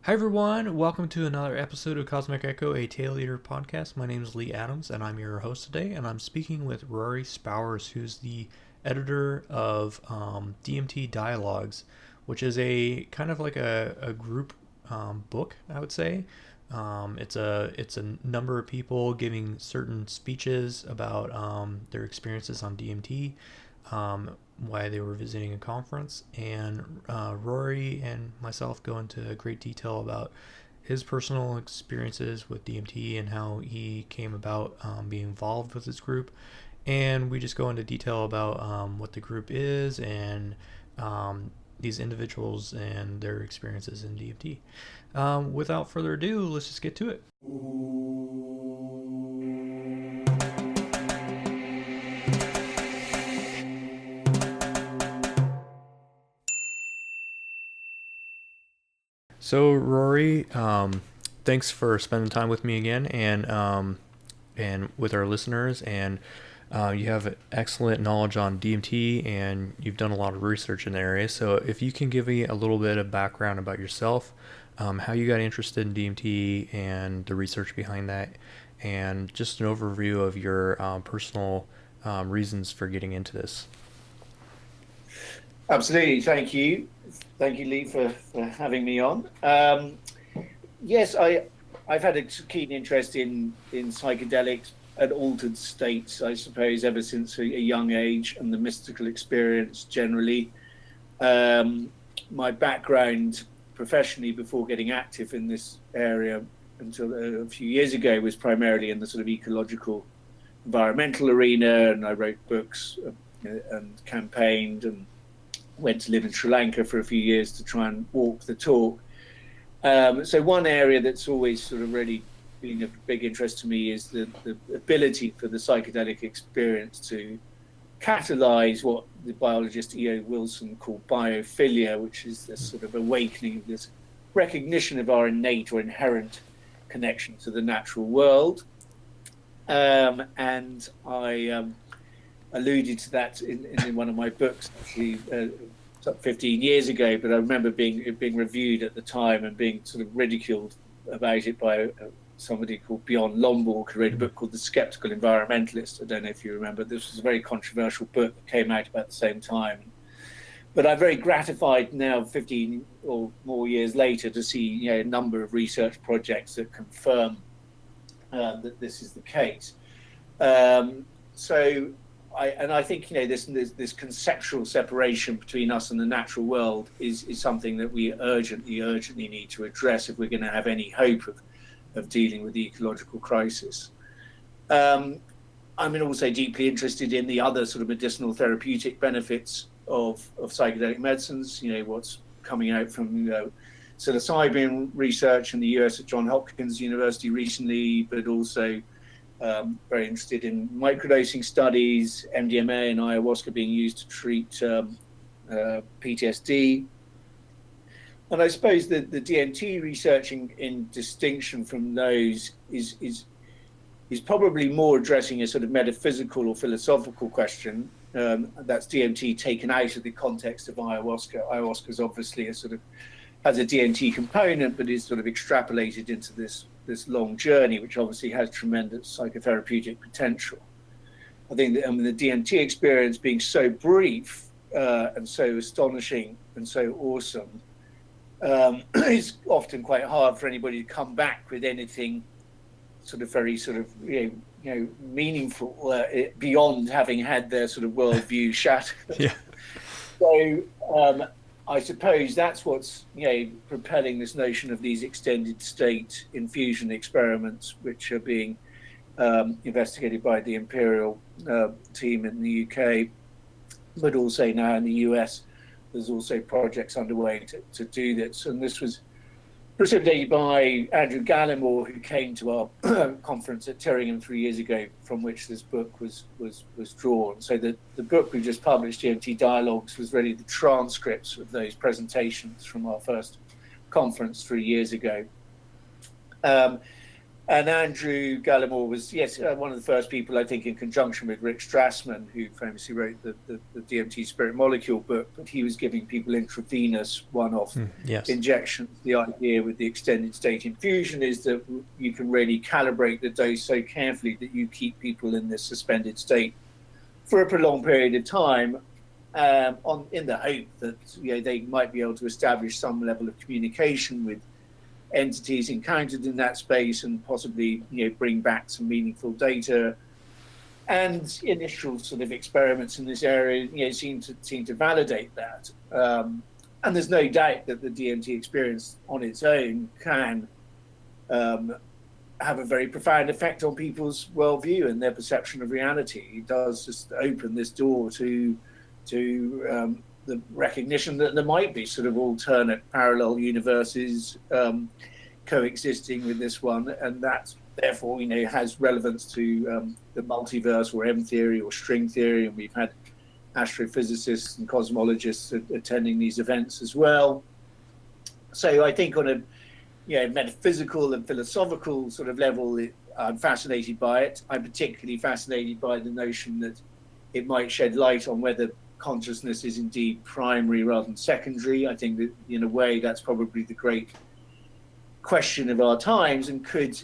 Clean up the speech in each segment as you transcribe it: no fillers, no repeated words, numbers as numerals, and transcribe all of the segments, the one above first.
Hi everyone, welcome to another episode of Cosmic Echo, a Tale Eater podcast. My name is Lee Adams and I'm your host today, and I'm speaking with Rory Spowers, who's the editor of DMT Dialogues, which is a kind of like a group book, I would say. It's a number of people giving certain speeches about their experiences on DMT, why they were visiting a conference, and Rory and myself go into great detail about his personal experiences with DMT and how he came about being involved with this group. And we just go into detail about what the group is and these individuals and their experiences in DMT. Without further ado, let's just get to it. So Rory, thanks for spending time with me again, and with our listeners. And you have excellent knowledge on DMT, and you've done a lot of research in the area. So if you can give me a little bit of background about yourself, how you got interested in DMT and the research behind that, and just an overview of your personal reasons for getting into this. Absolutely. Thank you. Thank you, Lee, for having me on. Yes, I've had a keen interest in psychedelics and altered states, I suppose, ever since a young age, and the mystical experience generally. My background professionally before getting active in this area until a few years ago was primarily in the sort of ecological environmental arena, and I wrote books and campaigned and went to live in Sri Lanka for a few years to try and walk the talk. So one area that's always sort of really been of big interest to me is the ability for the psychedelic experience to catalyze what the biologist E.O. Wilson called biophilia, which is this sort of awakening of this recognition of our innate or inherent connection to the natural world. And I alluded to that in one of my books, actually, 15 years ago, but I remember it being reviewed at the time and being sort of ridiculed about it by somebody called Bjorn Lomborg, who wrote a book called The Skeptical Environmentalist. I don't know if you remember. This was a very controversial book that came out about the same time. But I'm very gratified now, 15 or more years later, to see a number of research projects that confirm that this is the case. I think this conceptual separation between us and the natural world is something that we urgently need to address if we're going to have any hope of dealing with the ecological crisis. I'm also deeply interested in the other sort of medicinal therapeutic benefits of psychedelic medicines. What's coming out from psilocybin research in the US at Johns Hopkins University recently, but also very interested in microdosing studies, MDMA and ayahuasca being used to treat PTSD. And I suppose that the DMT research in distinction from those is probably more addressing a sort of metaphysical or philosophical question. That's DMT taken out of the context of ayahuasca. Ayahuasca is obviously has a DMT component, but is sort of extrapolated into this long journey, which obviously has tremendous psychotherapeutic potential. I think that the DMT experience being so brief and so astonishing and so awesome, it's often quite hard for anybody to come back with anything very meaningful beyond having had their sort of worldview shattered. Yeah. So I suppose that's what's propelling this notion of these extended state infusion experiments, which are being investigated by the Imperial team in the UK, but also now in the US. There's also projects underway to do this, and this was precipitated by Andrew Gallimore, who came to our conference at Tyringham 3 years ago, from which this book was drawn. So the book we just published, DMT Dialogues, was really the transcripts of those presentations from our first conference 3 years ago. And Andrew Gallimore was, yes, one of the first people, I think, in conjunction with Rick Strassman, who famously wrote the DMT Spirit Molecule book, but he was giving people intravenous one-off Yes. injections. The idea with the extended state infusion is that you can really calibrate the dose so carefully that you keep people in this suspended state for a prolonged period of time, in the hope that they might be able to establish some level of communication with entities encountered in that space and possibly bring back some meaningful data. And initial sort of experiments in this area seem to validate that. And there's no doubt that the DMT experience on its own can have a very profound effect on people's worldview and their perception of reality. It does just open this door to the recognition that there might be sort of alternate parallel universes coexisting with this one, and that therefore has relevance to the multiverse or M theory or string theory, and we've had astrophysicists and cosmologists attending these events as well. So I think on a metaphysical and philosophical sort of level, I'm fascinated by it. I'm particularly fascinated by the notion that it might shed light on whether consciousness is indeed primary rather than secondary. I think that in a way that's probably the great question of our times, and could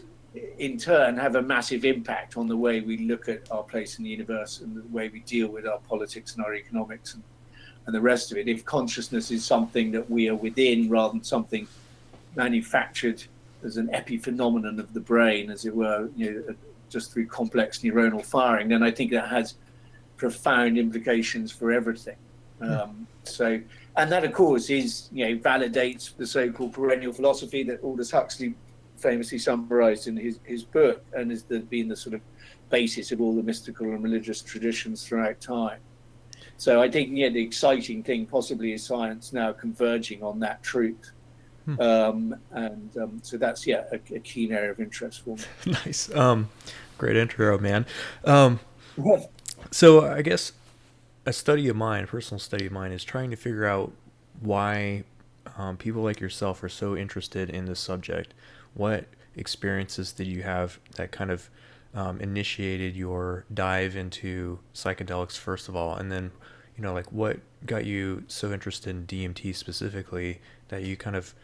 in turn have a massive impact on the way we look at our place in the universe and the way we deal with our politics and our economics and the rest of it. If consciousness is something that we are within rather than something manufactured as an epiphenomenon of the brain, as it were, just through complex neuronal firing, then I think that has profound implications for everything. And that, of course, validates the so-called perennial philosophy that Aldous Huxley famously summarized in his book, and has been the sort of basis of all the mystical and religious traditions throughout time. So I think the exciting thing possibly is science now converging on that truth. So that's a keen area of interest for me. Nice. Great intro, man. So I guess a personal study of mine, is trying to figure out why people like yourself are so interested in this subject. What experiences did you have that kind of initiated your dive into psychedelics, first of all, and then what got you so interested in DMT specifically that you kind of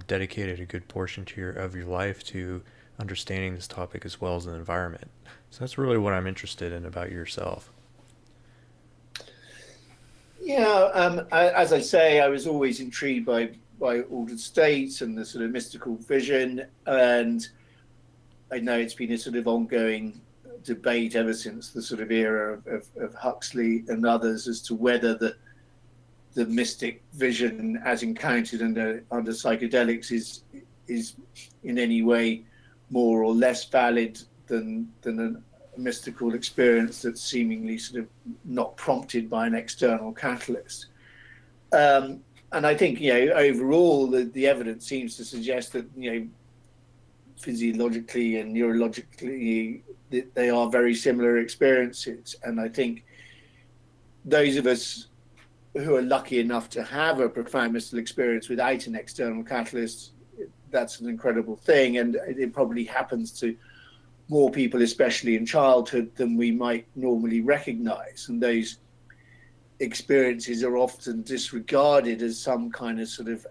dedicated a good portion of your life to understanding this topic as well as the environment. So that's really what I'm interested in about yourself. As I say, I was always intrigued by altered states and the sort of mystical vision, and I know it's been a sort of ongoing debate ever since the sort of era of Huxley and others as to whether the mystic vision as encountered under psychedelics is in any way more or less valid than a mystical experience that's seemingly sort of not prompted by an external catalyst. And I think, overall, the evidence seems to suggest that, physiologically and neurologically, they are very similar experiences. And I think those of us who are lucky enough to have a profound mystical experience without an external catalyst, that's an incredible thing. And it probably happens to more people, especially in childhood, than we might normally recognize. And those experiences are often disregarded as some kind of sort of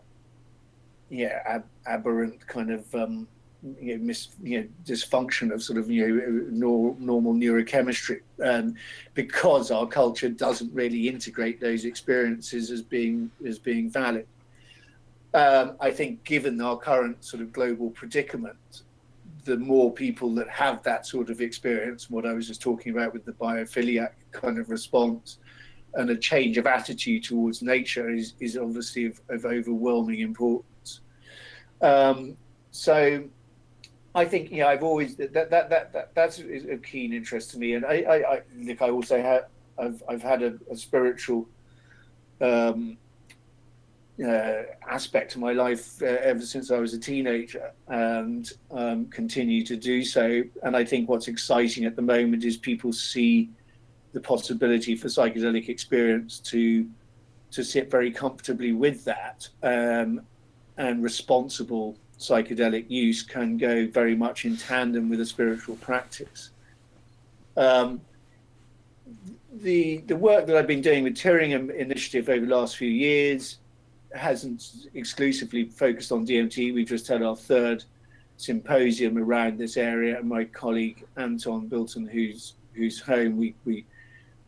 aberrant kind of dysfunction of sort of normal neurochemistry, because our culture doesn't really integrate those experiences as being valid. I think given our current sort of global predicament, the more people that have that sort of experience, what I was just talking about with the biophiliac kind of response, and a change of attitude towards nature is obviously of overwhelming importance. So I think I've always that's a keen interest to me, and I think I also I've had a spiritual aspect to my life ever since I was a teenager, and continue to do so. And I think what's exciting at the moment is people see the possibility for psychedelic experience to sit very comfortably with that, and responsible psychedelic use can go very much in tandem with a spiritual practice. The work that I've been doing with Tyringham Initiative over the last few years hasn't exclusively focused on DMT. We've just had our third symposium around this area, and my colleague Anton Bilton, whose home we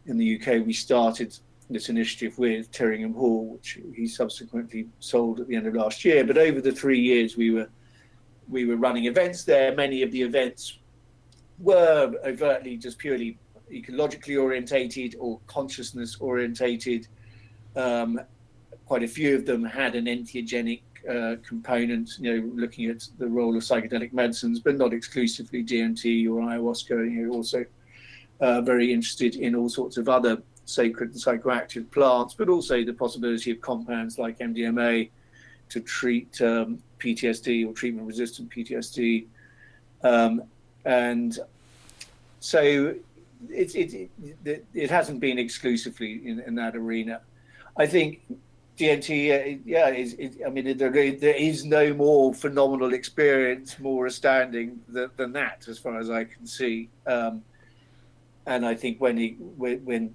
in the UK we started this initiative with, Tyringham Hall, which he subsequently sold at the end of last year. But over the 3 years we were running events there. Many of the events were overtly just purely ecologically orientated or consciousness orientated. Quite a few of them had an entheogenic component, looking at the role of psychedelic medicines, but not exclusively DMT or ayahuasca. Also very interested in all sorts of other sacred and psychoactive plants, but also the possibility of compounds like MDMA to treat PTSD or treatment-resistant PTSD. And so it hasn't been exclusively in that arena. I think DMT, there is no more phenomenal experience, more astounding than that, as far as I can see. And I think when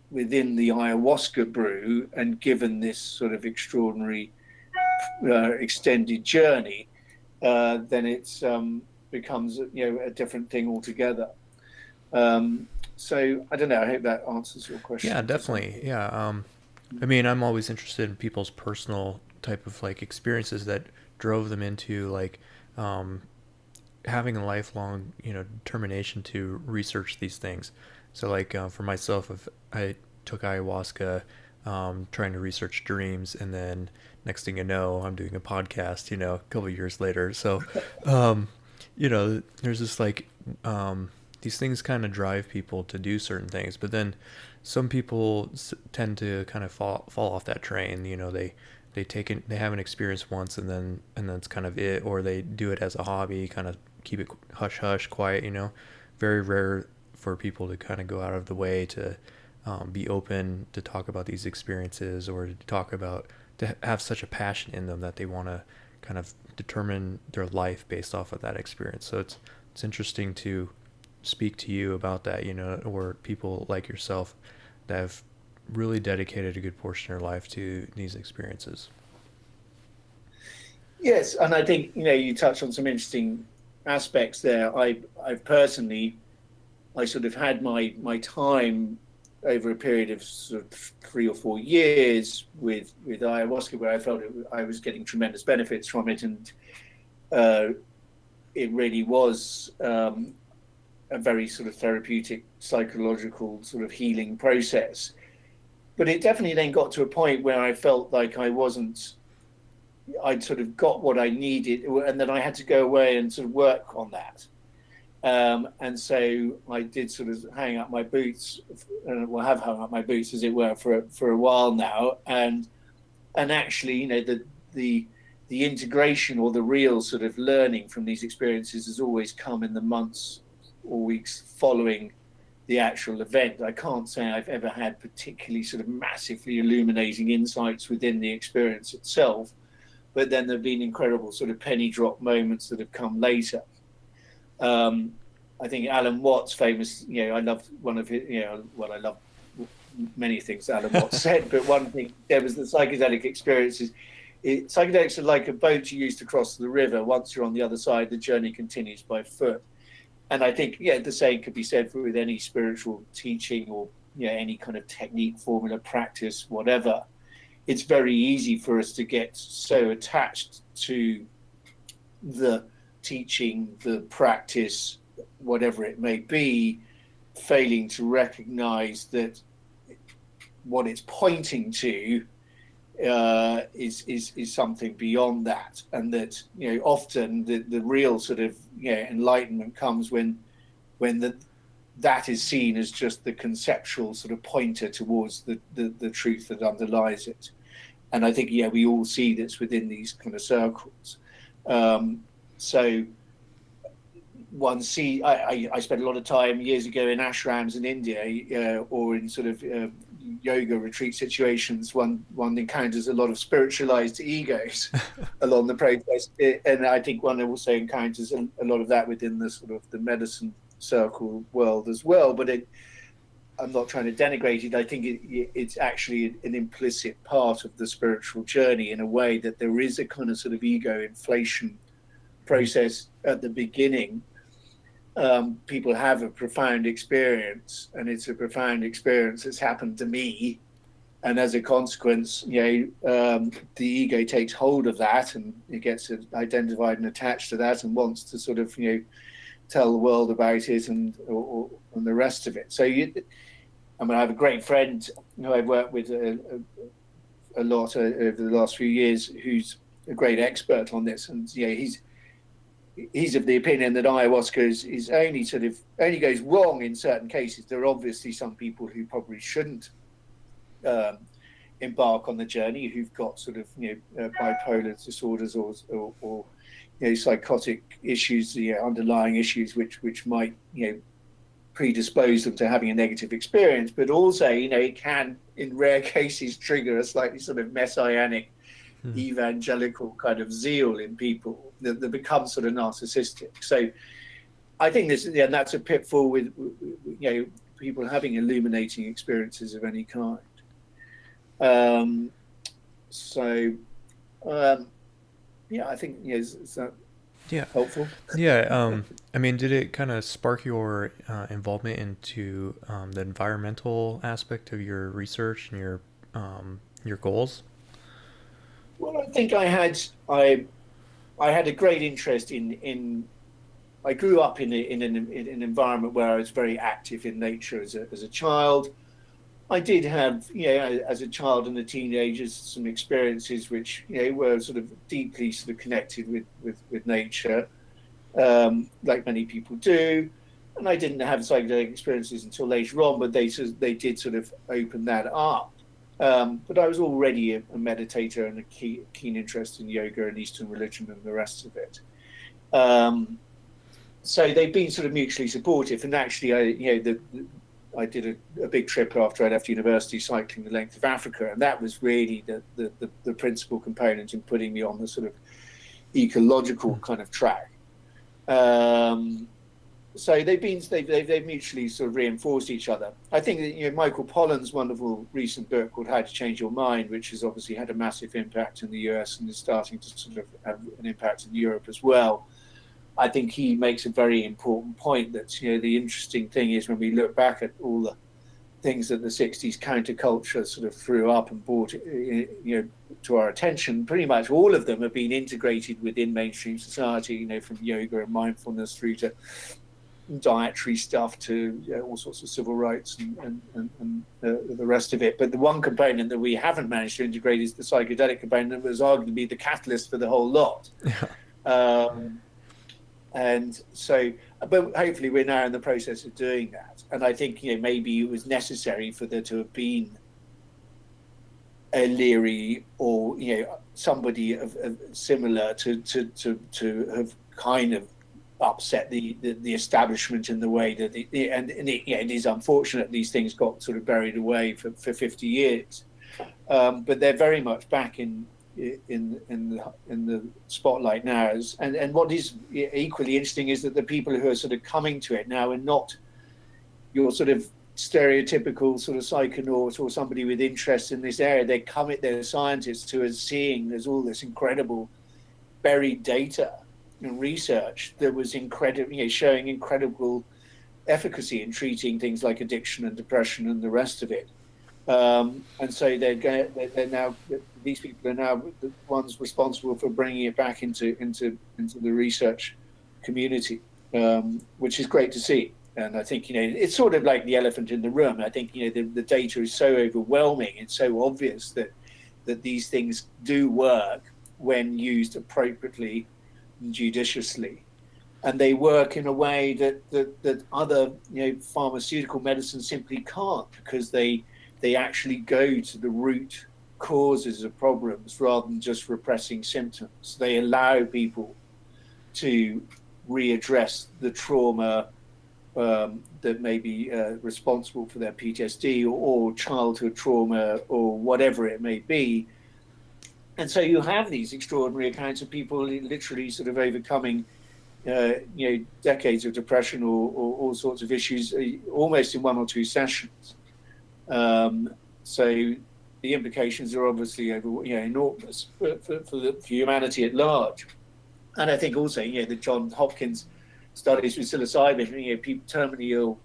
within the ayahuasca brew, and given this sort of extraordinary extended journey, then it's becomes a different thing altogether. So I don't know. I hope that answers your question. Yeah, definitely. Yeah. I mean, I'm always interested in people's personal type of like experiences that drove them into like having a lifelong, determination to research these things. So like for myself, if I took ayahuasca, trying to research dreams, and then next thing you know, I'm doing a podcast, a couple of years later. So, there's this like these things kind of drive people to do certain things, but then some people tend to kind of fall off that train. They have an experience once, and then it's kind of it, or they do it as a hobby, kind of keep it hush hush, quiet. Very rare for people to kind of go out of the way to be open to talk about these experiences, or to have such a passion in them that they want to kind of determine their life based off of that experience. So it's interesting to speak to you about that, or people like yourself that have really dedicated a good portion of their life to these experiences. Yes, and I think you touched on some interesting aspects there. I've personally, I sort of had my time over a period of sort of 3 or 4 years with ayahuasca, where I felt I was getting tremendous benefits from it, and it really was a very sort of therapeutic, psychological sort of healing process. But it definitely then got to a point where I felt like I'd sort of got what I needed, and then I had to go away and sort of work on that. And so I did sort of hang up my boots, have hung up my boots, as it were, for a while now. And actually, the integration or the real sort of learning from these experiences has always come in the months or weeks following the actual event. I can't say I've ever had particularly sort of massively illuminating insights within the experience itself, but then there've been incredible sort of penny drop moments that have come later. I think Alan Watts famous, I love one of his, I love many things Alan Watts said, but one thing, there was the psychedelic experiences. Psychedelics are like a boat you use to cross the river. Once you're on the other side, the journey continues by foot. And I think, the same could be said with any spiritual teaching or, any kind of technique, formula, practice, whatever. It's very easy for us to get so attached to the teaching, the practice, whatever it may be, failing to recognize that what it's pointing to is something beyond that, and that often the real sort of enlightenment comes when that is seen as just the conceptual sort of pointer towards the truth that underlies it. And I think we all see this within these kind of circles. So one I spent a lot of time years ago in ashrams in India, or in sort of yoga retreat situations, one encounters a lot of spiritualized egos along the process, and I think one also encounters a lot of that within the sort of the medicine circle world as well. But I'm not trying to denigrate it. I think it's actually an implicit part of the spiritual journey, in a way that there is a kind of sort of ego inflation process at the beginning. People have a profound experience, and it's a profound experience that's happened to me. And as a consequence, the ego takes hold of that, and it gets identified and attached to that, and wants to sort of, tell the world about it and the rest of it. So I have a great friend who I've worked with a lot over the last few years, who's a great expert on this, and he's of the opinion that ayahuasca is only goes wrong in certain cases. There are obviously some people who probably shouldn't embark on the journey, who've got sort of bipolar disorders or psychotic issues, underlying issues which might predispose them to having a negative experience. But also, it can, in rare cases, trigger a slightly sort of messianic, evangelical kind of zeal in people that becomes sort of narcissistic. So I think that's a pitfall with people having illuminating experiences of any kind. I think is that helpful? Yeah. Did it kind of spark your involvement into the environmental aspect of your research and your goals? Well, I think I had a great interest in. I grew up in an environment where I was very active in nature as a child. I did have, as a child and a teenager, some experiences which, were sort of deeply sort of connected with nature, like many people do. And I didn't have psychedelic experiences until later on, but they did sort of open that up. But I was already a meditator and a keen interest in yoga and Eastern religion and the rest of it. So they've been sort of mutually supportive. And actually, I did a big trip after I left university, cycling the length of Africa, and that was really the principal component in putting me on the sort of ecological kind of track. So they've mutually sort of reinforced each other. I think that Michael Pollan's wonderful recent book called How to Change Your Mind, which has obviously had a massive impact in the US and is starting to sort of have an impact in Europe as well. I think he makes a very important point that the interesting thing is, when we look back at all the things that the 60s counterculture sort of threw up and brought to our attention, pretty much all of them have been integrated within mainstream society, from yoga and mindfulness through to dietary stuff to all sorts of civil rights and the rest of it. But the one component that we haven't managed to integrate is the psychedelic component, that was arguably the catalyst for the whole lot. And so, but hopefully we're now in the process of doing that. And I think, maybe it was necessary for there to have been a Leary or, somebody of similar to have kind of upset the establishment in the way that it is unfortunate these things got sort of buried away for 50 years. But they're very much back in the spotlight now, and what is equally interesting is that the people who are sort of coming to it now are not your sort of stereotypical sort of psychonaut or somebody with interest in this area. They're scientists who are seeing there's all this incredible buried data and research that was incredible, showing incredible efficacy in treating things like addiction and depression and the rest of it. And so they're now, these people are now the ones responsible for bringing it back into the research community, which is great to see. And I think it's sort of like the elephant in the room. I think the data is so overwhelming. It's so obvious that these things do work when used appropriately and judiciously, and they work in a way that other pharmaceutical medicines simply can't, because they actually go to the root causes of problems rather than just repressing symptoms. They allow people to readdress the trauma that may be responsible for their PTSD or childhood trauma or whatever it may be. And so you have these extraordinary accounts of people literally sort of overcoming, decades of depression or all sorts of issues, almost in 1 or 2 sessions. So the implications are obviously enormous for humanity at large. And I think also, the John Hopkins studies with psilocybin, people terminally ill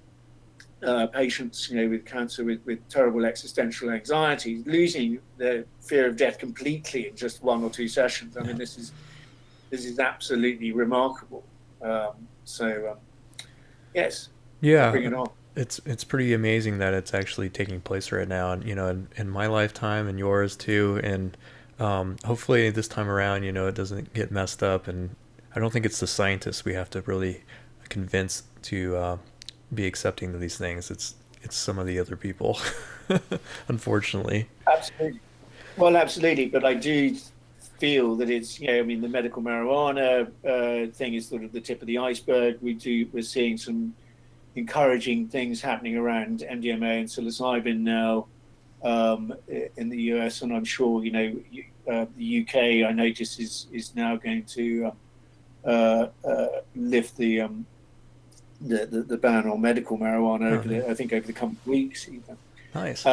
patients, with cancer, with terrible existential anxiety, losing their fear of death completely in just 1 or 2 sessions. I mean, this is absolutely remarkable. Yes, bring it on. It's pretty amazing that it's actually taking place right now, and in my lifetime and yours too, and hopefully this time around, it doesn't get messed up. And I don't think it's the scientists we have to really convince to be accepting of these things. It's some of the other people, unfortunately. Absolutely. Well, absolutely, but I do feel that it's the medical marijuana thing is sort of the tip of the iceberg. We're seeing some encouraging things happening around MDMA and psilocybin now in the US, and I'm sure the UK, I notice, is now going to lift the ban on medical marijuana. I think over the coming weeks even. Nice.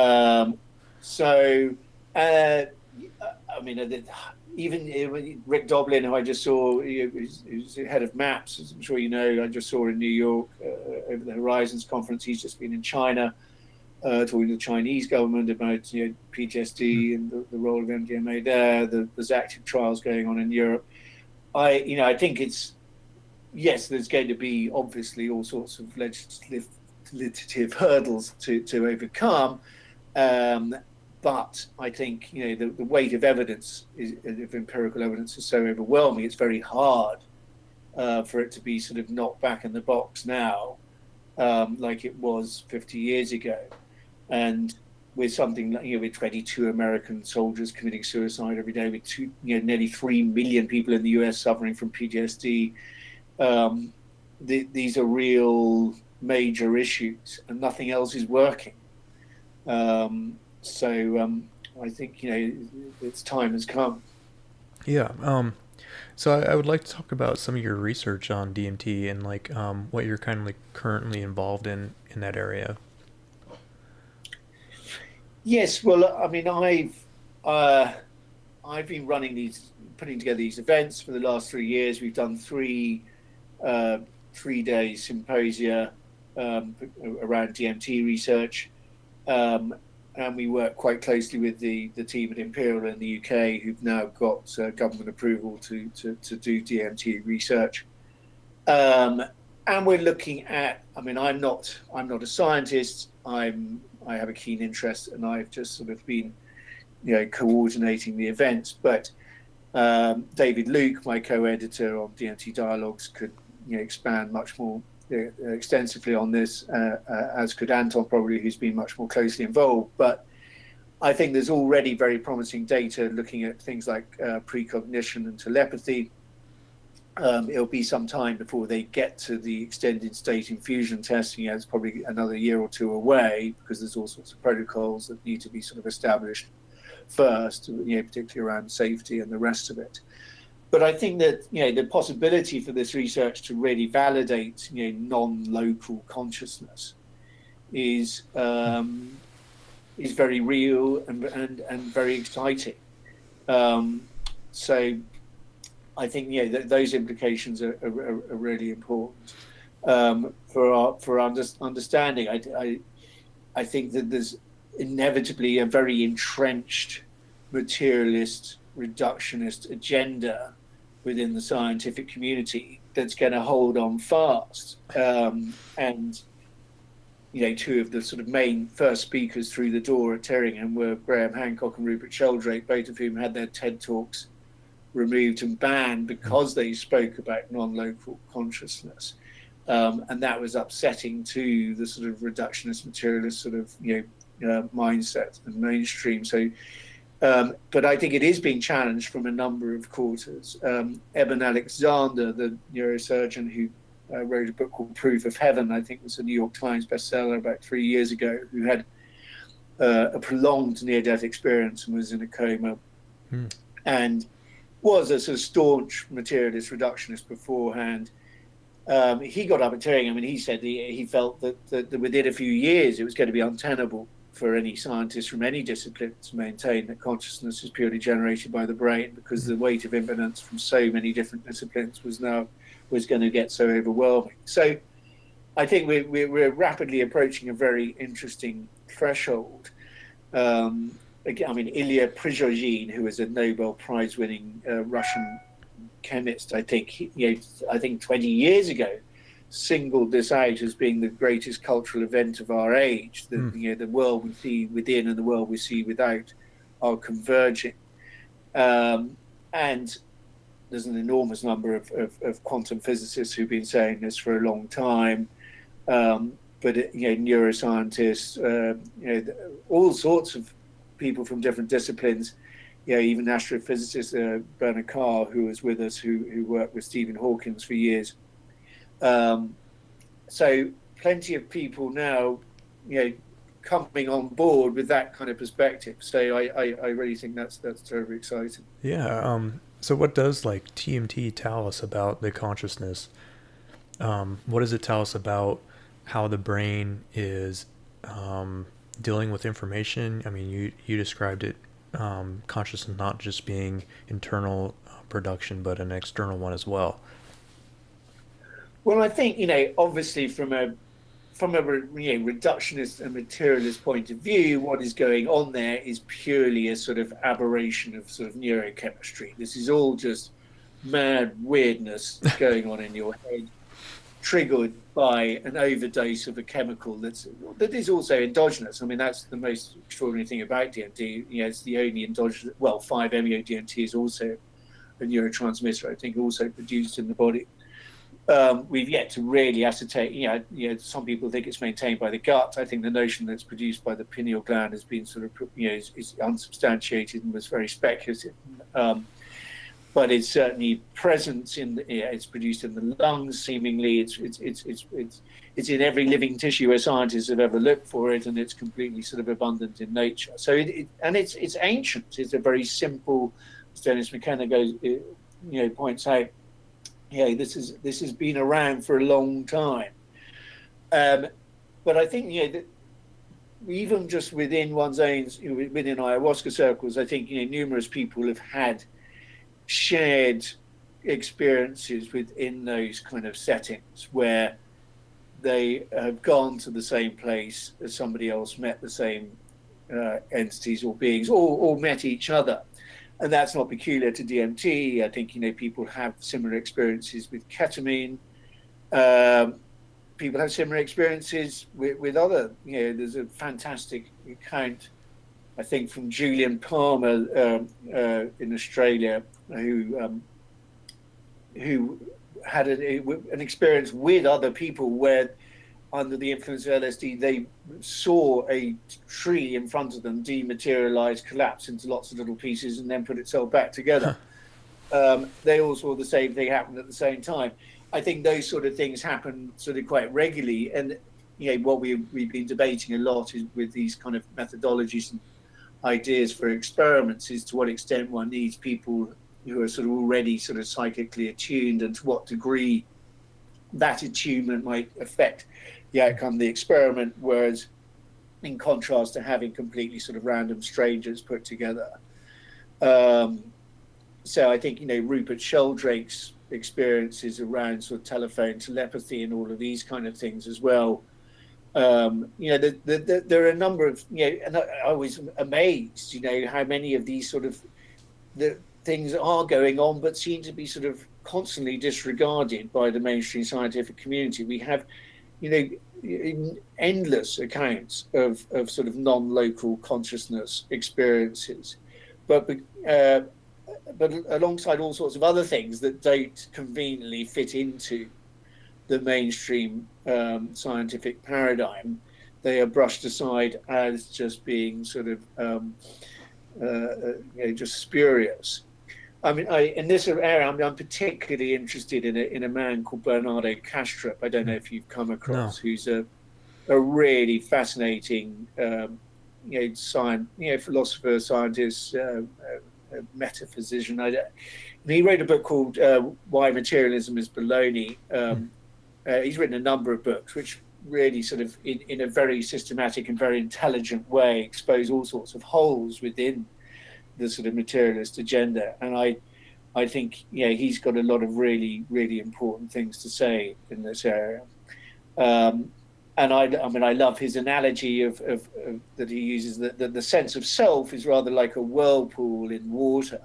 Even Rick Doblin, who I just saw, who's head of MAPS, as I'm sure you know, I just saw in New York over the Horizons conference. He's just been in China talking to the Chinese government about PTSD and the role of MDMA there. There's active trials going on in Europe. I think there's going to be obviously all sorts of legislative hurdles to overcome. But I think the weight of evidence, of empirical evidence, is so overwhelming. It's very hard for it to be sort of knocked back in the box now, like it was 50 years ago. And with something like with 22 American soldiers committing suicide every day, with nearly 3 million people in the US suffering from PTSD, these are real major issues, and nothing else is working. I think its time has come. Yeah. So I would like to talk about some of your research on DMT and what you're kind of currently involved in that area. Yes. Well, I mean, I've been putting together these events for the last 3 years. We've done 3 3-day symposia around DMT research. And we work quite closely with the team at Imperial in the UK, who've now got government approval to do DMT research. And we're looking at, I'm not a scientist. I have a keen interest, and I've just sort of been, coordinating the events. But David Luke, my co-editor on DMT Dialogues, could expand much more extensively on this, as could Anton probably, who's been much more closely involved. But I think there's already very promising data looking at things like precognition and telepathy. It'll be some time before they get to the extended state infusion testing. It's probably another year or 2 away, because there's all sorts of protocols that need to be sort of established first, particularly around safety and the rest of it. But I think that the possibility for this research to really validate non-local consciousness is very real and very exciting. So I think those implications are really important for our understanding. I think that there's inevitably a very entrenched materialist, reductionist agenda within the scientific community that's going to hold on fast. And 2 of the sort of main first speakers through the door at Tyringham were Graham Hancock and Rupert Sheldrake, both of whom had their TED Talks removed and banned because they spoke about non-local consciousness. And that was upsetting to the sort of reductionist, materialist sort of mindset and mainstream. So but I think it is being challenged from a number of quarters. Eben Alexander, the neurosurgeon who wrote a book called Proof of Heaven. I think it was a New York Times bestseller about 3 years ago, who had a prolonged near-death experience and was in a coma, and was a sort of staunch materialist reductionist beforehand. He got up at Tyringham and he said he felt that within a few years it was going to be untenable for any scientist from any discipline to maintain that consciousness is purely generated by the brain, because the weight of evidence from so many different disciplines was going to get so overwhelming. So I think we're rapidly approaching a very interesting threshold. I mean, Ilya Prigogine, who was a Nobel Prize-winning Russian chemist, I think 20 years ago, singled this out as being the greatest cultural event of our age. That the world we see within and the world we see without are converging, and there's an enormous number of quantum physicists who've been saying this for a long time. But neuroscientists, all sorts of people from different disciplines, even astrophysicist Bernard Carr, who was with us, who worked with Stephen Hawking for years. So plenty of people now, coming on board with that kind of perspective. So I really think that's terribly exciting. Yeah. So what does TMT tell us about the consciousness? What does it tell us about how the brain is dealing with information? I mean, you described it, consciousness not just being internal production, but an external one as well. Well, I think, obviously from a reductionist and materialist point of view, what is going on there is purely a sort of aberration of sort of neurochemistry. This is all just mad weirdness going on in your head, triggered by an overdose of a chemical that is also endogenous. I mean, that's the most extraordinary thing about DMT. It's the only endogenous. Well, 5-MeO-DMT is also a neurotransmitter, I think, also produced in the body. We've yet to really ascertain. Some people think it's maintained by the gut. I think the notion that it's produced by the pineal gland has been sort of, is unsubstantiated and was very speculative. But it's certainly present it's produced in the lungs. Seemingly, it's in every living tissue where scientists have ever looked for it, and it's completely sort of abundant in nature. So it's ancient. It's a very simple. As Dennis McKenna points out, this has been around for a long time. But I think that even just within one's own, within ayahuasca circles, I think numerous people have had shared experiences within those kind of settings where they have gone to the same place as somebody else, met the same entities or beings, or met each other. And that's not peculiar to DMT. I think, people have similar experiences with ketamine. People have similar experiences with other, there's a fantastic account, I think, from Julian Palmer in Australia, who had an experience with other people where, under the influence of LSD, they saw a tree in front of them dematerialize, collapse into lots of little pieces, and then put itself back together. They all saw the same thing happen at the same time. I think those sort of things happen sort of quite regularly. And what we've been debating a lot is with these kind of methodologies and ideas for experiments, is to what extent one needs people who are sort of already sort of psychically attuned, and to what degree that attunement might affect the outcome of the experiment, whereas in contrast to having completely sort of random strangers put together. So I think, Rupert Sheldrake's experiences around sort of telephone telepathy and all of these kind of things as well. There are a number of, and I was amazed, how many of these sort of the things are going on, but seem to be sort of constantly disregarded by the mainstream scientific community. We have, endless accounts of sort of non-local consciousness experiences, but alongside all sorts of other things that don't conveniently fit into the mainstream scientific paradigm, they are brushed aside as just being sort of just spurious. I mean, in this area, I'm particularly interested in a man called Bernardo Kastrup. I don't know if you've come No. across, who's a really fascinating, philosopher, scientist, metaphysician. And he wrote a book called "Why Materialism Is Baloney." He's written a number of books, which really sort of, in a very systematic and very intelligent way, expose all sorts of holes within the sort of materialist agenda. And I think, he's got a lot of really, really important things to say in this area. And I love his analogy of that he uses, that the sense of self is rather like a whirlpool in water.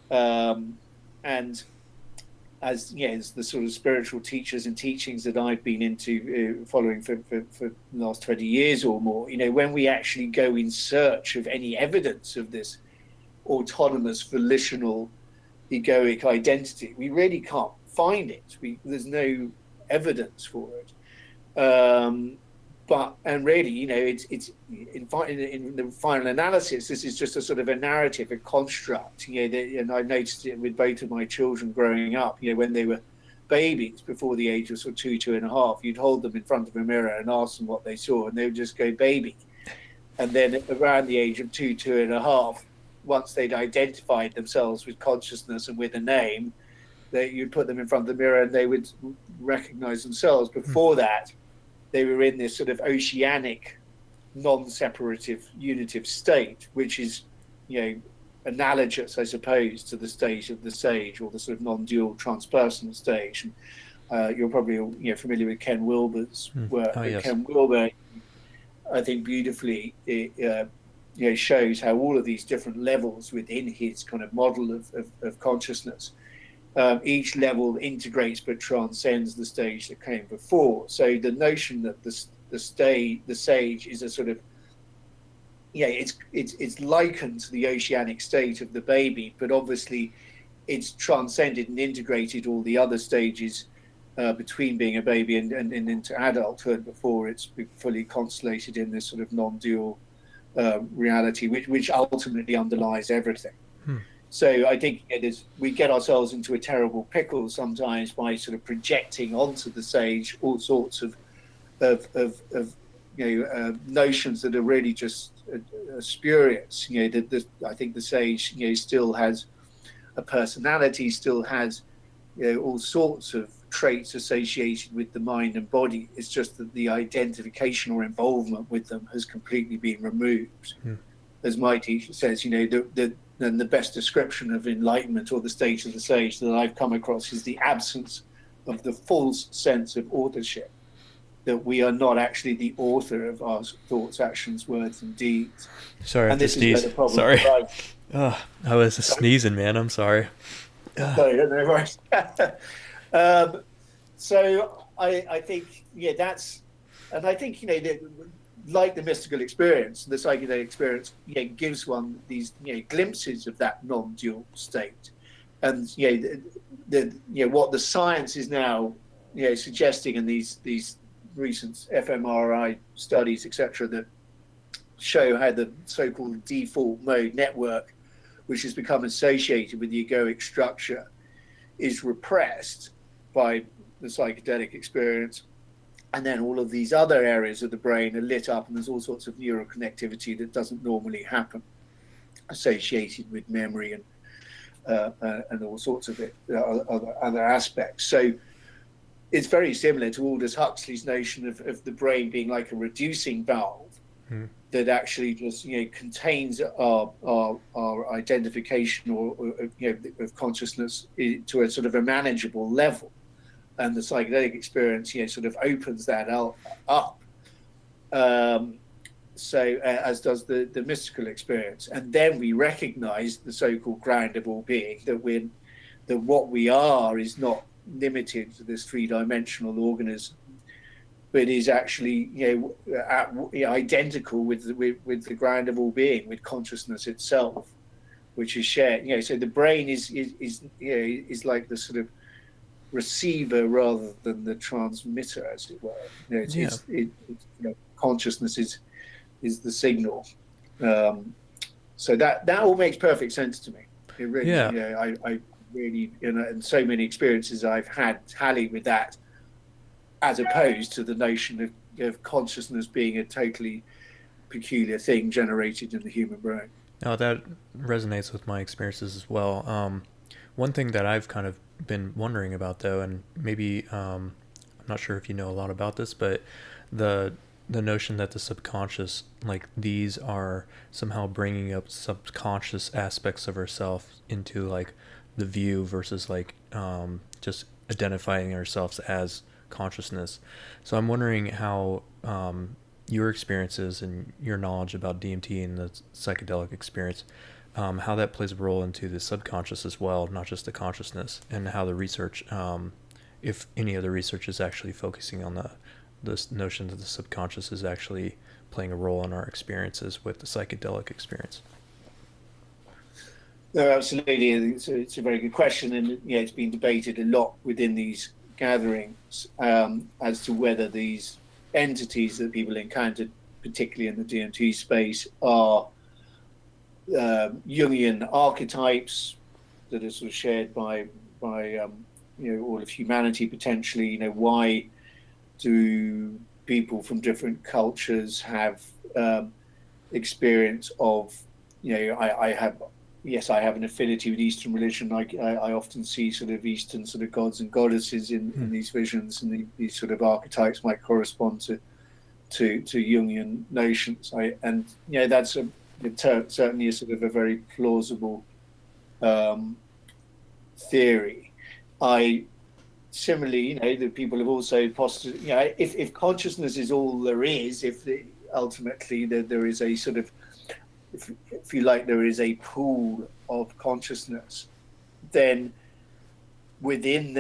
And as the sort of spiritual teachers and teachings that I've been into, following for the last 20 years or more, when we actually go in search of any evidence of this autonomous, volitional, egoic identity, we really can't find it. There's no evidence for it. And really, it's in the final analysis, this is just a sort of a narrative, a construct. And I noticed it with both of my children growing up. When they were babies, before the age of sort of 2.5, you'd hold them in front of a mirror and ask them what they saw, and they would just go baby. And then around the age of 2.5, once they'd identified themselves with consciousness and with a name, that you'd put them in front of the mirror and they would recognize themselves. Before that, they were in this sort of oceanic, non-separative, unitive state, which is, analogous, I suppose, to the state of the sage, or the sort of non-dual transpersonal stage. And you're probably familiar with Ken Wilber's work. Oh, yes. Ken Wilber, I think, beautifully shows how all of these different levels within his kind of model of consciousness, each level integrates but transcends the stage that came before. So the notion that the sage is a sort of, it's likened to the oceanic state of the baby, but obviously it's transcended and integrated all the other stages between being a baby and into adulthood before it's fully constellated in this sort of non-dual reality, which ultimately underlies everything. So I think we get ourselves into a terrible pickle sometimes by sort of projecting onto the sage all sorts of notions that are really just spurious. I think the sage still has a personality, still has all sorts of traits associated with the mind and body. It's just that the identification or involvement with them has completely been removed. As my teacher says, the best description of enlightenment or the state of the sage that I've come across is the absence of the false sense of authorship, that we are not actually the author of our thoughts, actions, words, and deeds. Sorry, and this is where the problem sorry. I was sneezing, man. I'm sorry. Sorry, no worries. So I think, that's, and I think, like the mystical experience, the psychedelic experience, gives one these, glimpses of that non-dual state, and what the science is now, suggesting in these recent fMRI studies, etc., that show how the so-called default mode network, which has become associated with the egoic structure, is repressed by the psychedelic experience. And then all of these other areas of the brain are lit up, and there's all sorts of neuroconnectivity that doesn't normally happen, associated with memory and all sorts of other aspects. So it's very similar to Aldous Huxley's notion of the brain being like a reducing valve that actually just contains our identification or of consciousness to a sort of a manageable level. And the psychedelic experience, sort of opens that up. So as does the mystical experience. And then we recognize the so-called ground of all being, that what we are is not limited to this three-dimensional organism, but is actually, identical with the ground of all being, with consciousness itself, which is shared. So the brain is like the sort of receiver rather than the transmitter, as it were. Consciousness is the signal. So that all makes perfect sense to me. It really, Yeah. I really, and so many experiences I've had tally with that, as opposed to the notion of consciousness being a totally peculiar thing generated in the human brain. No, that resonates with my experiences as well. One thing that I've kind of been wondering about, though, and maybe I'm not sure if you know a lot about this, but the the notion that the subconscious, like these are somehow bringing up subconscious aspects of ourselves into like the view versus like just identifying ourselves as consciousness. So I'm wondering how your experiences and your knowledge about DMT and the psychedelic experience, how that plays a role into the subconscious as well, not just the consciousness, and how the research, if any of the research is actually focusing on this notion that the subconscious is actually playing a role in our experiences with the psychedelic experience. No, absolutely. It's a very good question, and it's been debated a lot within these gatherings as to whether these entities that people encountered, particularly in the DMT space, are Jungian archetypes that are sort of shared by all of humanity potentially. Why do people from different cultures have experience of I have an affinity with Eastern religion. I often see sort of Eastern sort of gods and goddesses in these visions, and these sort of archetypes might correspond to Jungian notions. That's certainly a sort of a very plausible theory. Similarly, that people have also postulated, if consciousness is all there is, ultimately there is a sort of, if you like, there is a pool of consciousness, then within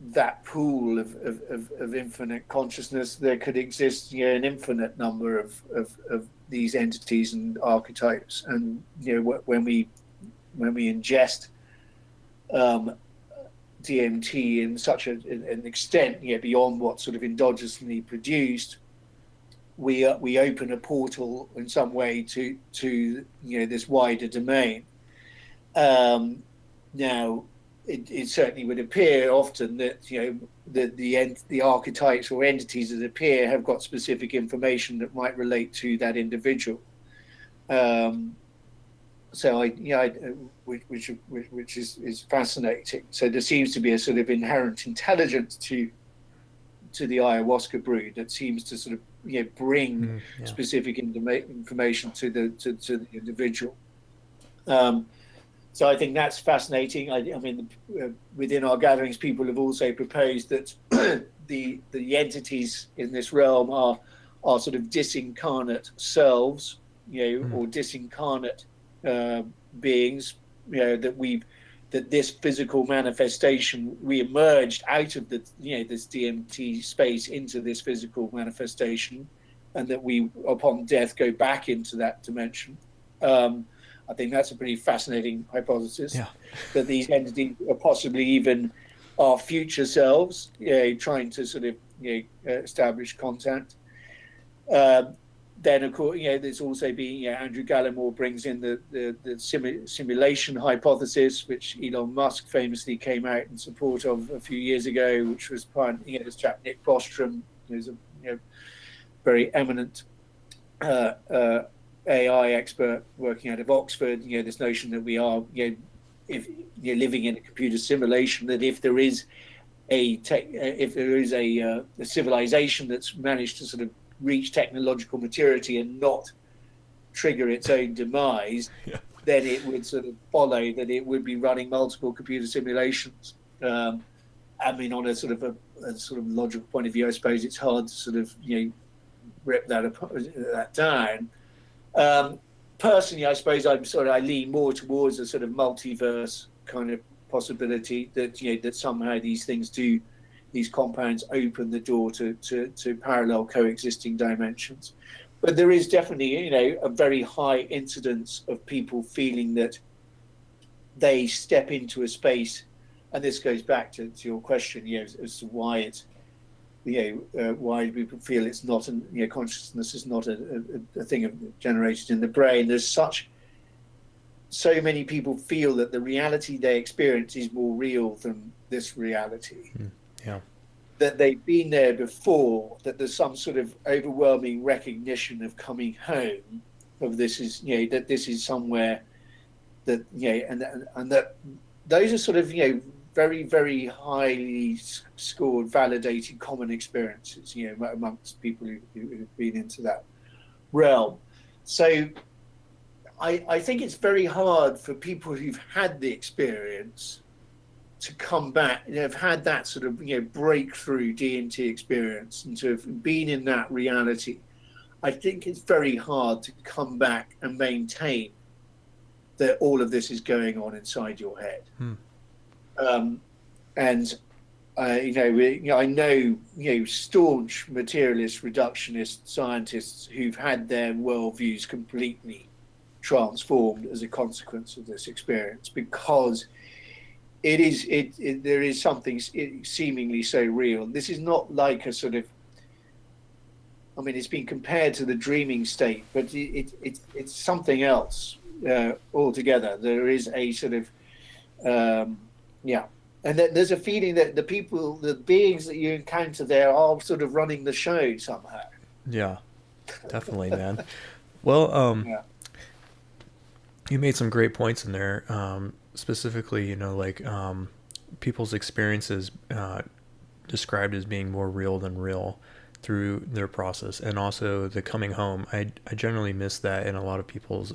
that pool of infinite consciousness, there could exist an infinite number of these entities and archetypes. And when we ingest DMT in such an extent, beyond what's sort of endogenously produced, we open a portal in some way to this wider domain. Now, it certainly would appear often that that the archetypes or entities that appear have got specific information that might relate to that individual. Which is fascinating. So there seems to be a sort of inherent intelligence to the ayahuasca brew that seems to sort of bring specific information to the individual. So I think that's fascinating. I mean, within our gatherings, people have also proposed that the entities in this realm are sort of disincarnate selves, or disincarnate beings, that this physical manifestation, we emerged out of this DMT space into this physical manifestation, and that we, upon death, go back into that dimension. I think that's a pretty fascinating hypothesis. Yeah. That these entities are possibly even our future selves, trying to sort of establish contact. Then, of course, there's also been Andrew Gallimore brings in the simulation hypothesis, which Elon Musk famously came out in support of a few years ago, which was part. This chap Nick Bostrom, who's a very eminent AI expert working out of Oxford. This notion that we are, if you're living in a computer simulation, that if there is a civilization that's managed to sort of reach technological maturity and not trigger its own demise, then it would sort of follow that it would be running multiple computer simulations. I mean, on a sort of logical point of view, I suppose it's hard to sort of rip that down. Personally, I suppose I lean more towards a sort of multiverse kind of possibility that that somehow these compounds open the door to parallel coexisting dimensions. But there is definitely a very high incidence of people feeling that they step into a space, and this goes back to your question, as to why it's why people feel it's not consciousness is not a thing generated in the brain. There's such so many people feel that the reality they experience is more real than this reality. Yeah. That they've been there before, that there's some sort of overwhelming recognition of coming home, of this is, that this is somewhere that, and that those are sort of, very, very highly scored, validated common experiences, amongst people who've been into that realm. So I think it's very hard for people who've had the experience to come back, have had that sort of, breakthrough DMT experience and to have been in that reality. I think it's very hard to come back and maintain that all of this is going on inside your head. And I know staunch materialist reductionist scientists who've had their worldviews completely transformed as a consequence of this experience, because there is something seemingly so real. This is not like a sort of, it's been compared to the dreaming state, but it's something else altogether. There is a sort of and there's a feeling that the beings that you encounter there are sort of running the show somehow. Yeah, definitely, man. Well, you made some great points in there. Specifically, people's experiences described as being more real than real through their process, and also the coming home. I generally miss that in a lot of people's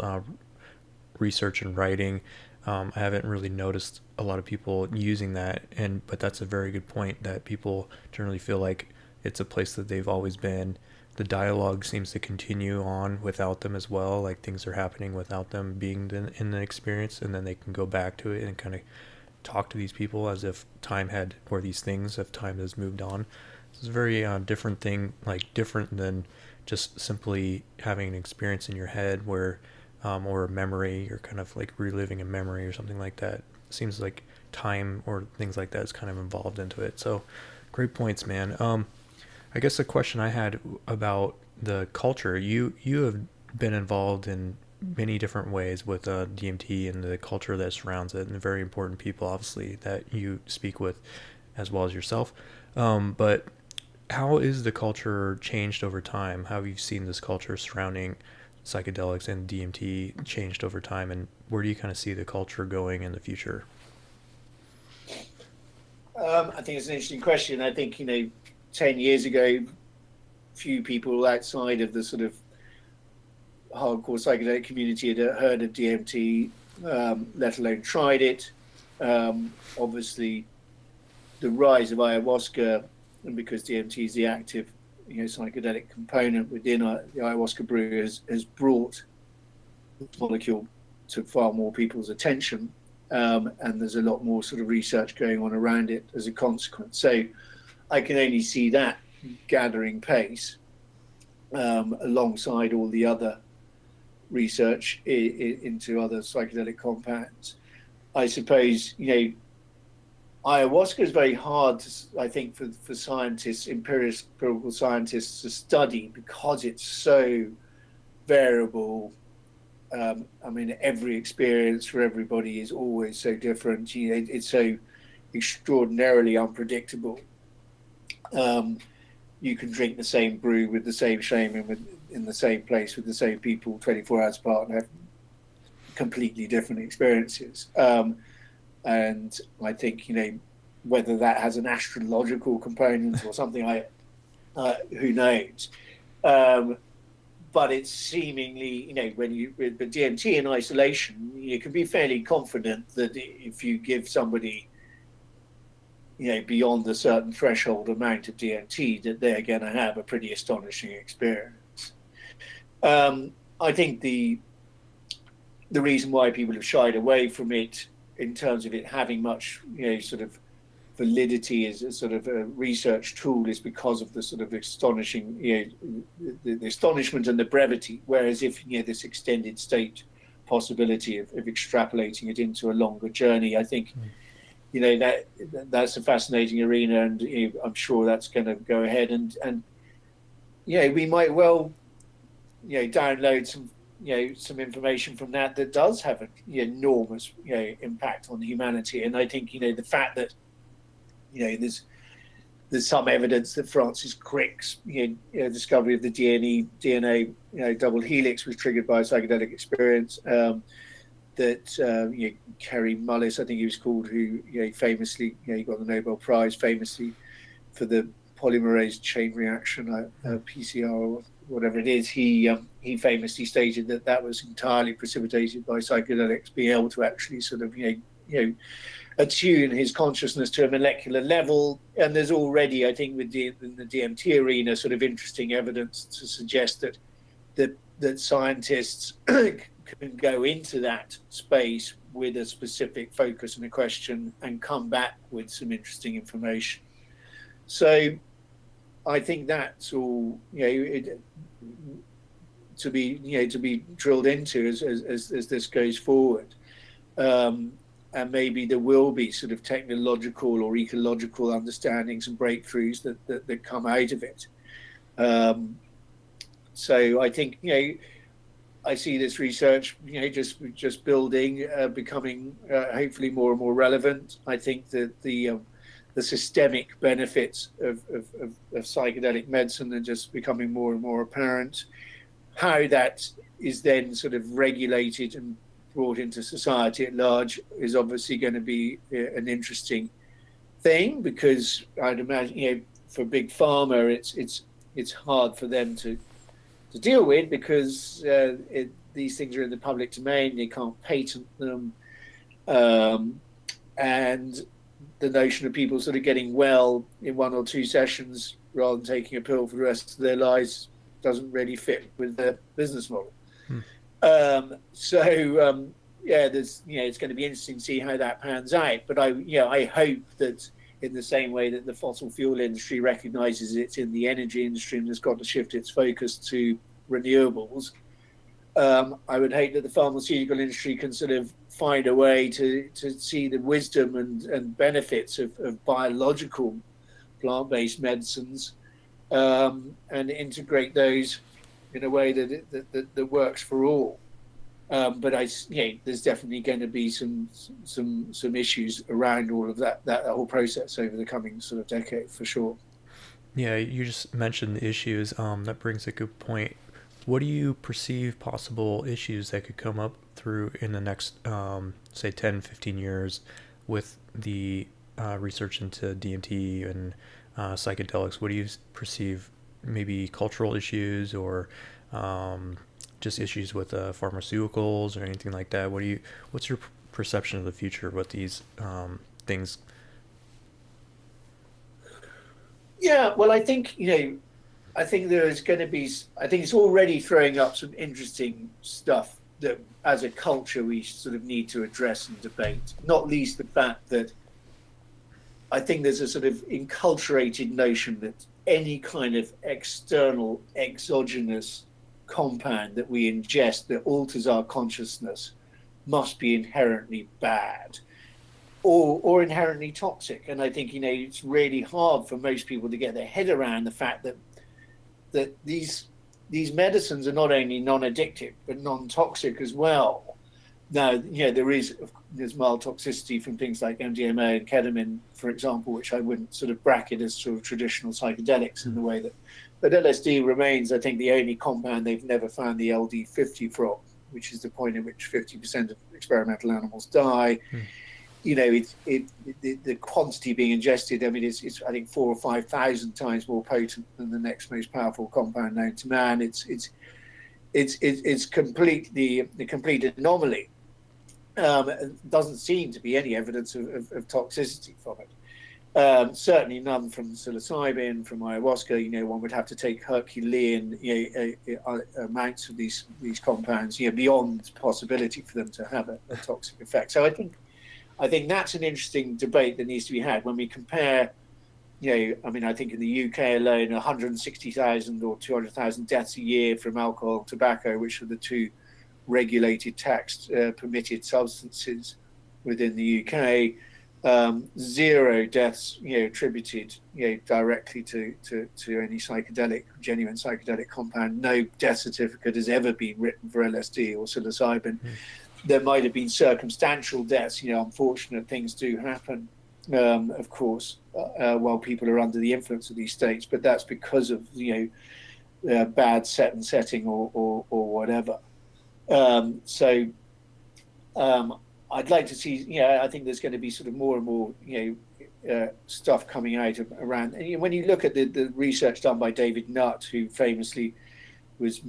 research and writing. I haven't really noticed a lot of people using that, but that's a very good point, that people generally feel like it's a place that they've always been. The dialogue seems to continue on without them as well, like things are happening without them being in the experience, and then they can go back to it and kind of talk to these people as if time has moved on. It's a very different thing, like different than just simply having an experience in your head where or a memory, you're kind of like reliving a memory or something like that. It seems like time or things like that is kind of involved into it. So great points, man. I guess the question I had about the culture, you have been involved in many different ways with DMT and the culture that surrounds it, and very important people, obviously, that you speak with as well as yourself. But how is the culture changed over time? How have you seen this culture surrounding psychedelics and DMT changed over time, and where do you kind of see the culture going in the future? I think it's an interesting question. I think 10 years ago, few people outside of the sort of hardcore psychedelic community had heard of DMT, let alone tried it. Obviously, the rise of ayahuasca, and because DMT is the active psychedelic component within the ayahuasca brew, has brought the molecule to far more people's attention, and there's a lot more sort of research going on around it as a consequence. So I can only see that gathering pace alongside all the other research into other psychedelic compounds. I suppose ayahuasca is very hard, I think, for scientists, empirical scientists, to study because it's so variable. Every experience for everybody is always so different. It's so extraordinarily unpredictable. You can drink the same brew with the same shaman in the same place with the same people 24 hours apart and have completely different experiences. And I think, whether that has an astrological component or something, who knows? But it's seemingly, with DMT in isolation, you can be fairly confident that if you give somebody, beyond a certain threshold amount of DMT, that they're going to have a pretty astonishing experience. I think the reason why people have shied away from it in terms of it having much, sort of validity as a sort of a research tool is because of the sort of astonishing, the astonishment and the brevity. Whereas if, this extended state possibility of extrapolating it into a longer journey, I think, that's a fascinating arena, and I'm sure that's going to go ahead. And we might well, download some some information from that does have an enormous impact on humanity. And I think the fact that there's some evidence that Francis Crick's discovery of the DNA double helix was triggered by a psychedelic experience. That Kerry Mullis, I think he was called, who famously he got the Nobel Prize famously for the polymerase chain reaction, PCR or whatever it is. He famously stated that was entirely precipitated by psychedelics being able to actually sort of attune his consciousness to a molecular level. And there's already, I think, in the DMT arena, sort of interesting evidence to suggest that scientists can go into that space with a specific focus and a question and come back with some interesting information. So I think that's all to be drilled into as this goes forward. And maybe there will be sort of technological or ecological understandings and breakthroughs that come out of it. So I think I see this research just building, becoming hopefully more and more relevant. I think that the systemic benefits of psychedelic medicine are just becoming more and more apparent. How that is then sort of regulated and brought into society at large is obviously going to be an interesting thing, because I'd imagine for big pharma it's hard for them to deal with, because these things are in the public domain, they can't patent them, and the notion of people sort of getting well in 1 or 2 sessions rather than taking a pill for the rest of their lives doesn't really fit with their business model. There's it's going to be interesting to see how that pans out. But I hope that in the same way that the fossil fuel industry recognizes it's in the energy industry and has got to shift its focus to renewables, I would hope that the pharmaceutical industry can sort of find a way to see the wisdom and benefits of biological plant-based medicines, and integrate those in a way that works for all. But there's definitely going to be some issues around all of that whole process over the coming sort of decade, for sure. Yeah, you just mentioned the issues. That brings a good point. What do you perceive possible issues that could come up through in the next, say, 10, 15 years with the research into DMT and psychedelics? What do you perceive, maybe cultural issues or just issues with pharmaceuticals or anything like that? What's your perception of the future with these things? Yeah, well, I think there's going to be. I think it's already throwing up some interesting stuff that, as a culture, we sort of need to address and debate. Not least the fact that I think there's a sort of enculturated notion that any kind of external, exogenous compound that we ingest that alters our consciousness must be inherently bad or inherently toxic. And I think it's really hard for most people to get their head around the fact that these medicines are not only non-addictive but non-toxic as well. Now, there's mild toxicity from things like MDMA and ketamine, for example, which I wouldn't sort of bracket as sort of traditional psychedelics in the way that. But LSD remains, I think, the only compound they've never found the LD50 from, which is the point at which 50% of experimental animals die. The quantity being ingested, I mean, it's I think 4,000 or 5,000 times more potent than the next most powerful compound known to man. It's completely the complete anomaly. Doesn't seem to be any evidence of toxicity from it. Certainly none from psilocybin, from ayahuasca. One would have to take Herculean amounts of these compounds, beyond possibility for them to have a toxic effect. So I think that's an interesting debate that needs to be had when we compare. I think in the UK alone, 160,000 or 200,000 deaths a year from alcohol and tobacco, which are the two regulated, taxed, permitted substances within the UK. Zero deaths, attributed, directly to any genuine psychedelic compound. No death certificate has ever been written for LSD or psilocybin. There might have been circumstantial deaths. Unfortunate things do happen, of course, while people are under the influence of these states, but that's because of bad setting or whatever. I'd like to see, I think there's going to be sort of more and more, stuff coming out around. And when you look at the research done by David Nutt, who famously was,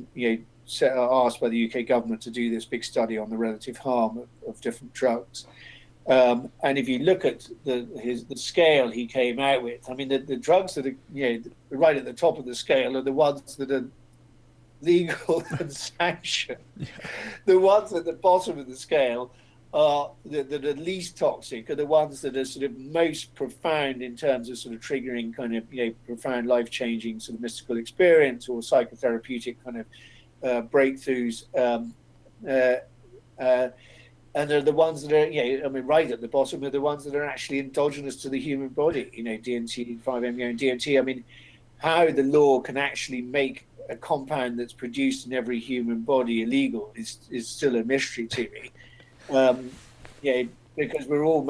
asked by the UK government to do this big study on the relative harm of different drugs. And if you look at the scale he came out with, I mean, the drugs that are, right at the top of the scale are the ones that are legal and sanctioned. Yeah. The ones at the bottom of the scale are that are least toxic, are the ones that are sort of most profound in terms of sort of triggering kind of profound life-changing sort of mystical experience or psychotherapeutic kind of breakthroughs, and they're the ones that are right at the bottom are the ones that are actually endogenous to the human body. DMT, 5-MeO, and DMT. I mean, how the law can actually make a compound that's produced in every human body illegal is still a mystery to me. Because we're all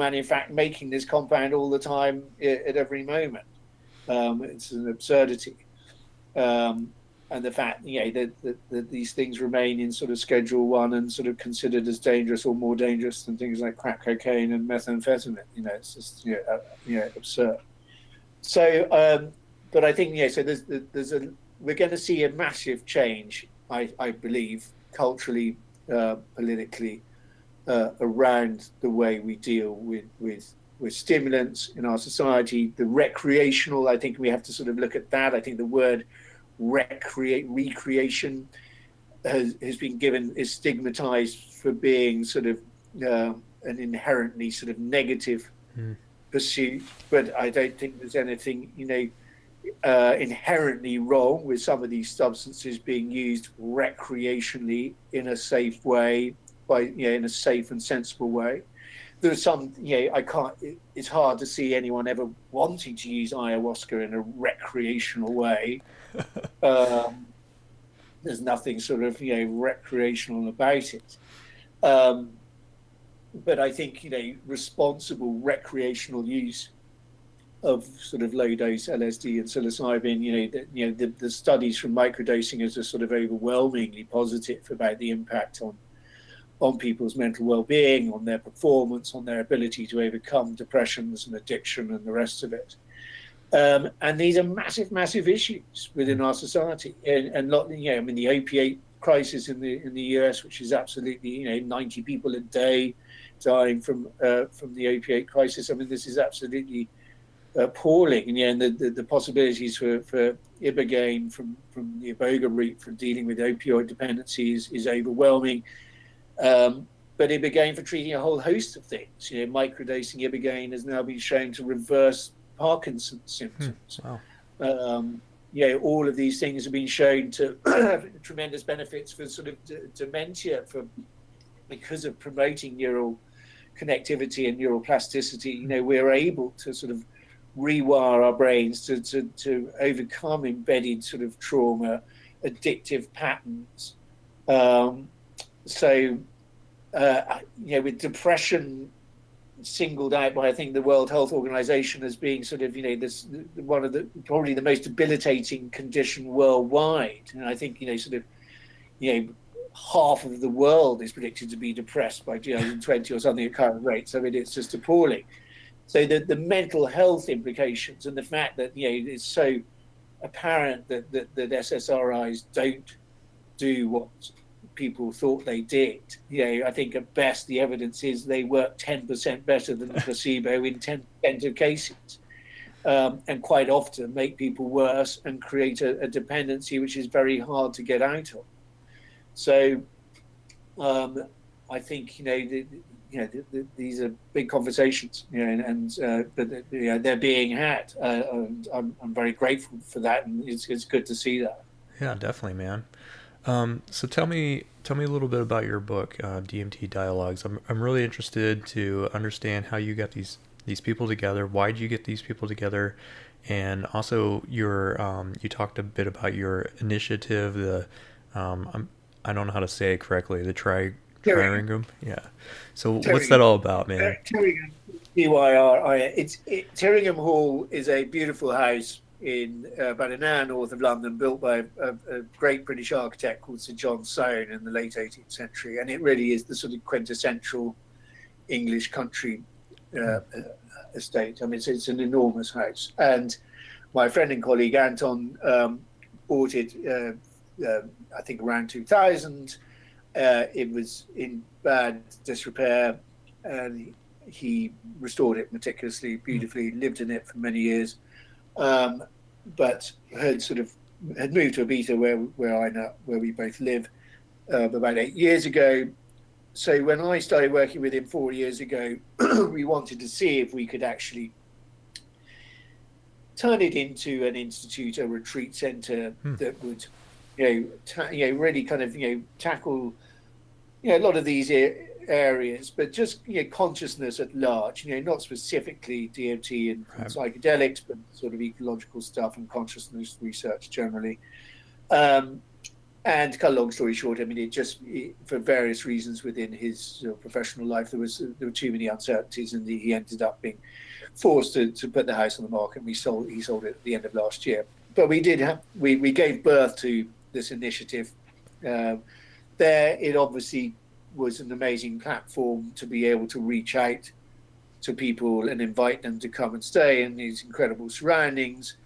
making this compound all the time at every moment. It's an absurdity. And the fact, that these things remain in sort of Schedule 1 and sort of considered as dangerous or more dangerous than things like crack cocaine and methamphetamine. It's just, absurd. So, but I think, so we're going to see a massive change, I believe, culturally, politically, around the way we deal with stimulants in our society. The recreational, I think we have to sort of look at that. I think the word recreation has been is stigmatized for being sort of an inherently sort of negative pursuit, but I don't think there's anything inherently wrong with some of these substances being used recreationally in a safe way, in a safe and sensible way. There's some, it's hard to see anyone ever wanting to use ayahuasca in a recreational way. There's nothing sort of, recreational about it. But I think, responsible recreational use of sort of low dose LSD and psilocybin, the studies from microdosing are sort of overwhelmingly positive about the impact on people's mental well-being, on their performance, on their ability to overcome depressions and addiction and the rest of it. And these are massive, massive issues within our society. And the opiate crisis in the US, which is absolutely, 90 people a day dying from the opiate crisis. I mean, this is absolutely appalling. And the possibilities for ibogaine from the iboga route for dealing with opioid dependency is overwhelming. But ibogaine for treating a whole host of things. Microdosing ibogaine has now been shown to reverse Parkinson's symptoms. Wow. All of these things have been shown to have tremendous benefits for sort of dementia because of promoting neural connectivity and neural plasticity. We're able to sort of rewire our brains to overcome embedded sort of trauma, addictive patterns. With depression singled out by, I think, the World Health Organization as being sort of, this one of the probably the most debilitating condition worldwide. And I think, half of the world is predicted to be depressed by 2020 or something at current rates. I mean, it's just appalling. So the mental health implications and the fact that, it's so apparent that SSRIs don't do what people thought they did. I think at best the evidence is they work 10% better than the placebo in 10% of cases, and quite often make people worse and create a dependency which is very hard to get out of. So I think these are big conversations, but they're being had. And I'm very grateful for that, and it's good to see that. Yeah, definitely, man. So tell me a little bit about your book, DMT Dialogues. I'm really interested to understand how you got these these people together? Why did you get these people together? And also, you talked a bit about your initiative. I don't know how to say it correctly. The Tyringham. Tyringham. Yeah. So what's that Tyringham. all about, man? Tyringham. Tyringham. Tyringham Hall is a beautiful house in about an hour north of London, built by a great British architect called Sir John Soane in the late 18th century, and it really is the sort of quintessential English country estate. I mean, it's an enormous house, and my friend and colleague Anton bought it. I think around 2000. It was in bad disrepair, and he restored it meticulously, beautifully. Lived in it for many years, but had moved to Ibiza, where we both live, about 8 years ago. So when I started working with him 4 years ago, we wanted to see if we could actually turn it into an institute, a retreat centre that would, really kind of, tackle, a lot of these areas, but just, consciousness at large, not specifically DMT and psychedelics, but sort of ecological stuff and consciousness research generally. And to cut a long story short, I mean, for various reasons within his professional life, there were too many uncertainties, and he ended up being forced to put the house on the market. And he sold it at the end of last year. But we gave birth to this initiative. There, it obviously was an amazing platform to be able to reach out to people and invite them to come and stay in these incredible surroundings,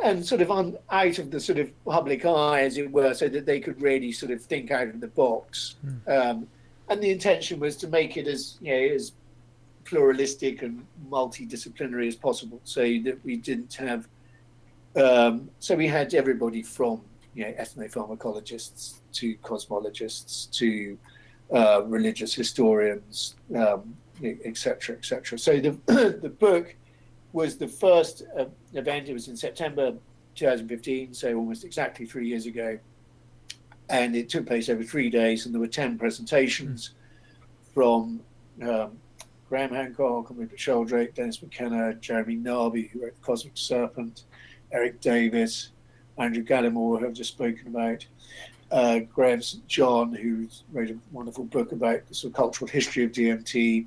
and sort of out of the sort of public eye, as it were, so that they could really sort of think out of the box. And the intention was to make it as pluralistic and multidisciplinary as possible, so that we didn't have. So we had everybody from ethnopharmacologists to cosmologists to religious historians, etc., etc. So the book was the first event. It was in September 2015, so almost exactly 3 years ago, and it took place over 3 days, and there were 10 presentations from Graham Hancock, Rupert Sheldrake, Dennis McKenna, Jeremy Narby, who wrote The Cosmic Serpent, Eric Davis, Andrew Gallimore, who I've just spoken about, Graham St. John, who wrote a wonderful book about the sort of cultural history of DMT,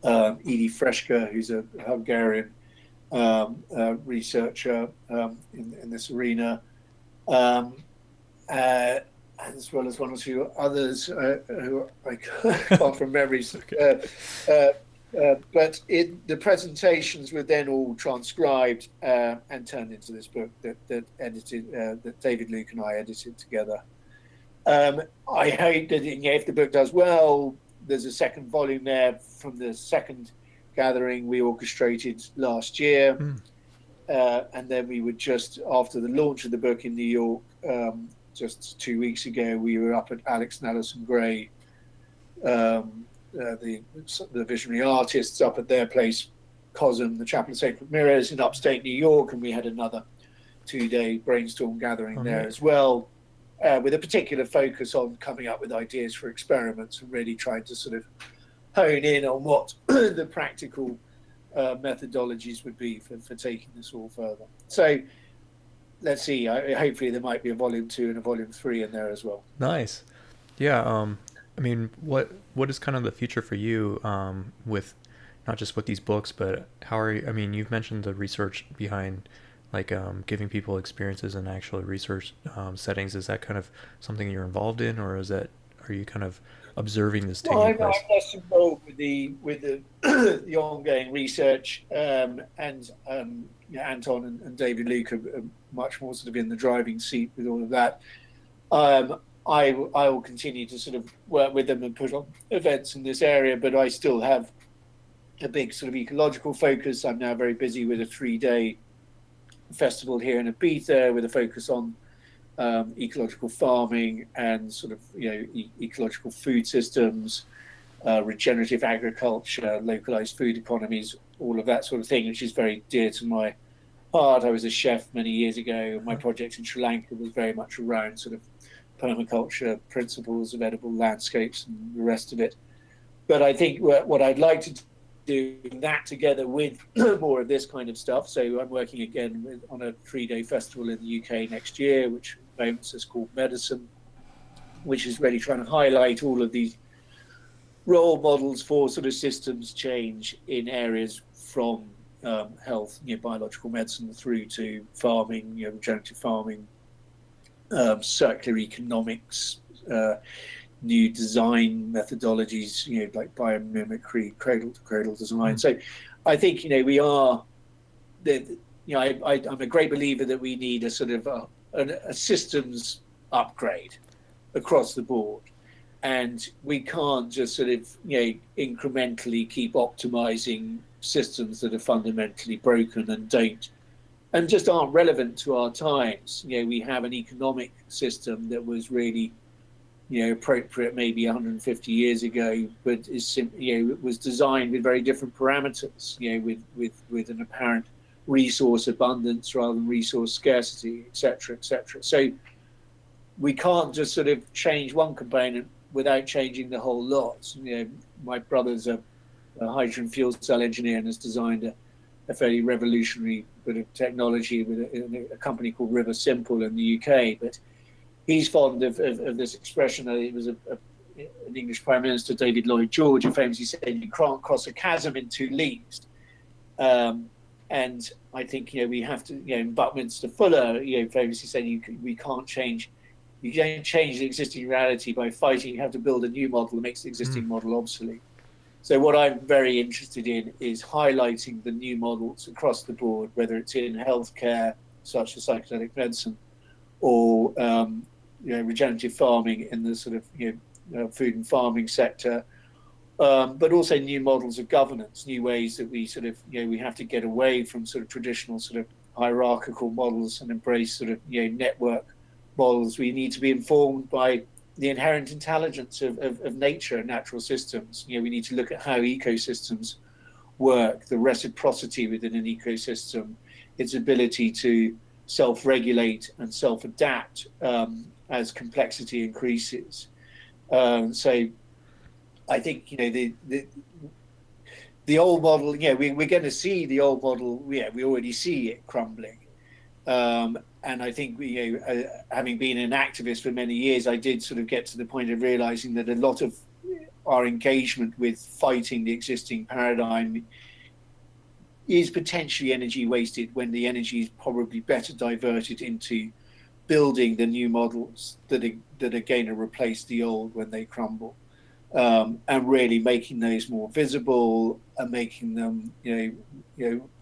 Edie Freshka, who's a Hungarian researcher in this arena, as well as one or two others who I can't from memories. But the presentations were then all transcribed and turned into this book that David Luke and I edited together. I hope that if the book does well, there's a second volume there from the second gathering we orchestrated last year. And then we would just, after the launch of the book in New York, just 2 weeks ago, we were up at Alex and Alison Gray, the visionary artists, up at their place, COSM, the Chapel of Sacred Mirrors in upstate New York, and we had another 2-day brainstorm gathering there as well, with a particular focus on coming up with ideas for experiments and really trying to sort of hone in on what the practical methodologies would be for taking this all further. So let's see. Hopefully there might be a volume 2 and a volume 3 in there as well. Nice. Yeah. I mean, what is kind of the future for you with not just with these books, but how are you? I mean, you've mentioned the research behind like giving people experiences in actual research settings. Is that kind of something you're involved in, or are you kind of observing this taking place? I'm less involved with the the ongoing research, and Anton and David Luke are much more sort of in the driving seat with all of that. I will continue to sort of work with them and put on events in this area, but I still have a big sort of ecological focus. I'm now very busy with a 3-day festival here in Ibiza with a focus on ecological farming and sort of ecological food systems, regenerative agriculture, localized food economies, all of that sort of thing, which is very dear to my heart. I was a chef many years ago. My project in Sri Lanka was very much around sort of permaculture principles of edible landscapes and the rest of it. But I think what I'd like to doing that together with more of this kind of stuff. So I'm working again on a 3-day festival in the UK next year, which is called Medicine, which is really trying to highlight all of these role models for sort of systems change in areas from health, biological medicine, through to farming, regenerative farming, circular economics, new design methodologies, like biomimicry, cradle to cradle design. So I think, we are, I'm a great believer that we need a sort of a systems upgrade across the board. And we can't just sort of, incrementally keep optimizing systems that are fundamentally broken and just aren't relevant to our times. We have an economic system that was really, appropriate maybe 150 years ago, but it was designed with very different parameters, with an apparent resource abundance rather than resource scarcity, et cetera, et cetera. So we can't just sort of change one component without changing the whole lot. My brother's a hydrogen fuel cell engineer and has designed a fairly revolutionary bit of technology with a company called River Simple in the UK. But he's fond of this expression. It was an English Prime Minister, David Lloyd George, who famously said, "You can't cross a chasm in 2 leagues." And I think, we have to, Buckminster Fuller, famously said, we can't change. You don't change the existing reality by fighting. You have to build a new model that makes the existing model obsolete. So what I'm very interested in is highlighting the new models across the board, whether it's in healthcare, such as psychedelic medicine, or regenerative farming in the sort of food and farming sector, but also new models of governance, new ways that we sort of we have to get away from sort of traditional sort of hierarchical models and embrace sort of network models. We need to be informed by the inherent intelligence of nature and natural systems. We need to look at how ecosystems work, the reciprocity within an ecosystem, its ability to self-regulate and self-adapt as complexity increases. So I think the old model, we're going to see the old model. We already see it crumbling. And I think, having been an activist for many years, I did sort of get to the point of realizing that a lot of our engagement with fighting the existing paradigm is potentially energy wasted, when the energy is probably better diverted into building the new models that are going to replace the old when they crumble, and really making those more visible and making them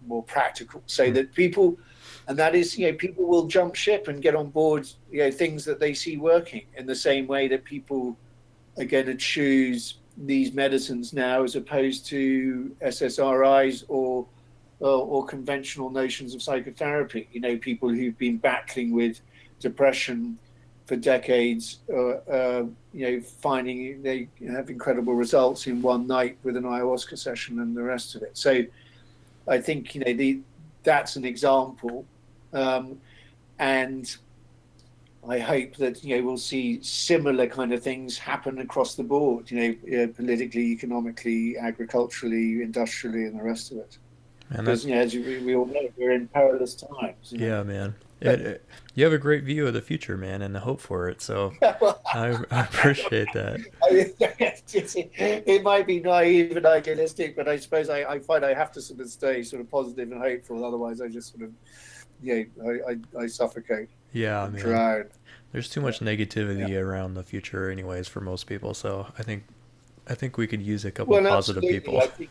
more practical, so that people. And that is, people will jump ship and get on board, things that they see working, in the same way that people are going to choose these medicines now as opposed to SSRIs or conventional notions of psychotherapy. People who've been battling with depression for decades, finding they have incredible results in one night with an ayahuasca session and the rest of it. So I think, that's an example. And I hope that we'll see similar kind of things happen across the board, politically, economically, agriculturally, industrially, and the rest of it. Man, because as we all know, we're in perilous times. Yeah, man. You have a great view of the future, man, and the hope for it. So I appreciate that. It might be naive and idealistic, but I suppose I find I have to sort of stay sort of positive and hopeful. Otherwise, I just sort of, I suffocate. Yeah, man. Drown. There's too much negativity around the future, anyways, for most people. So I think we could use a couple positive people. I think,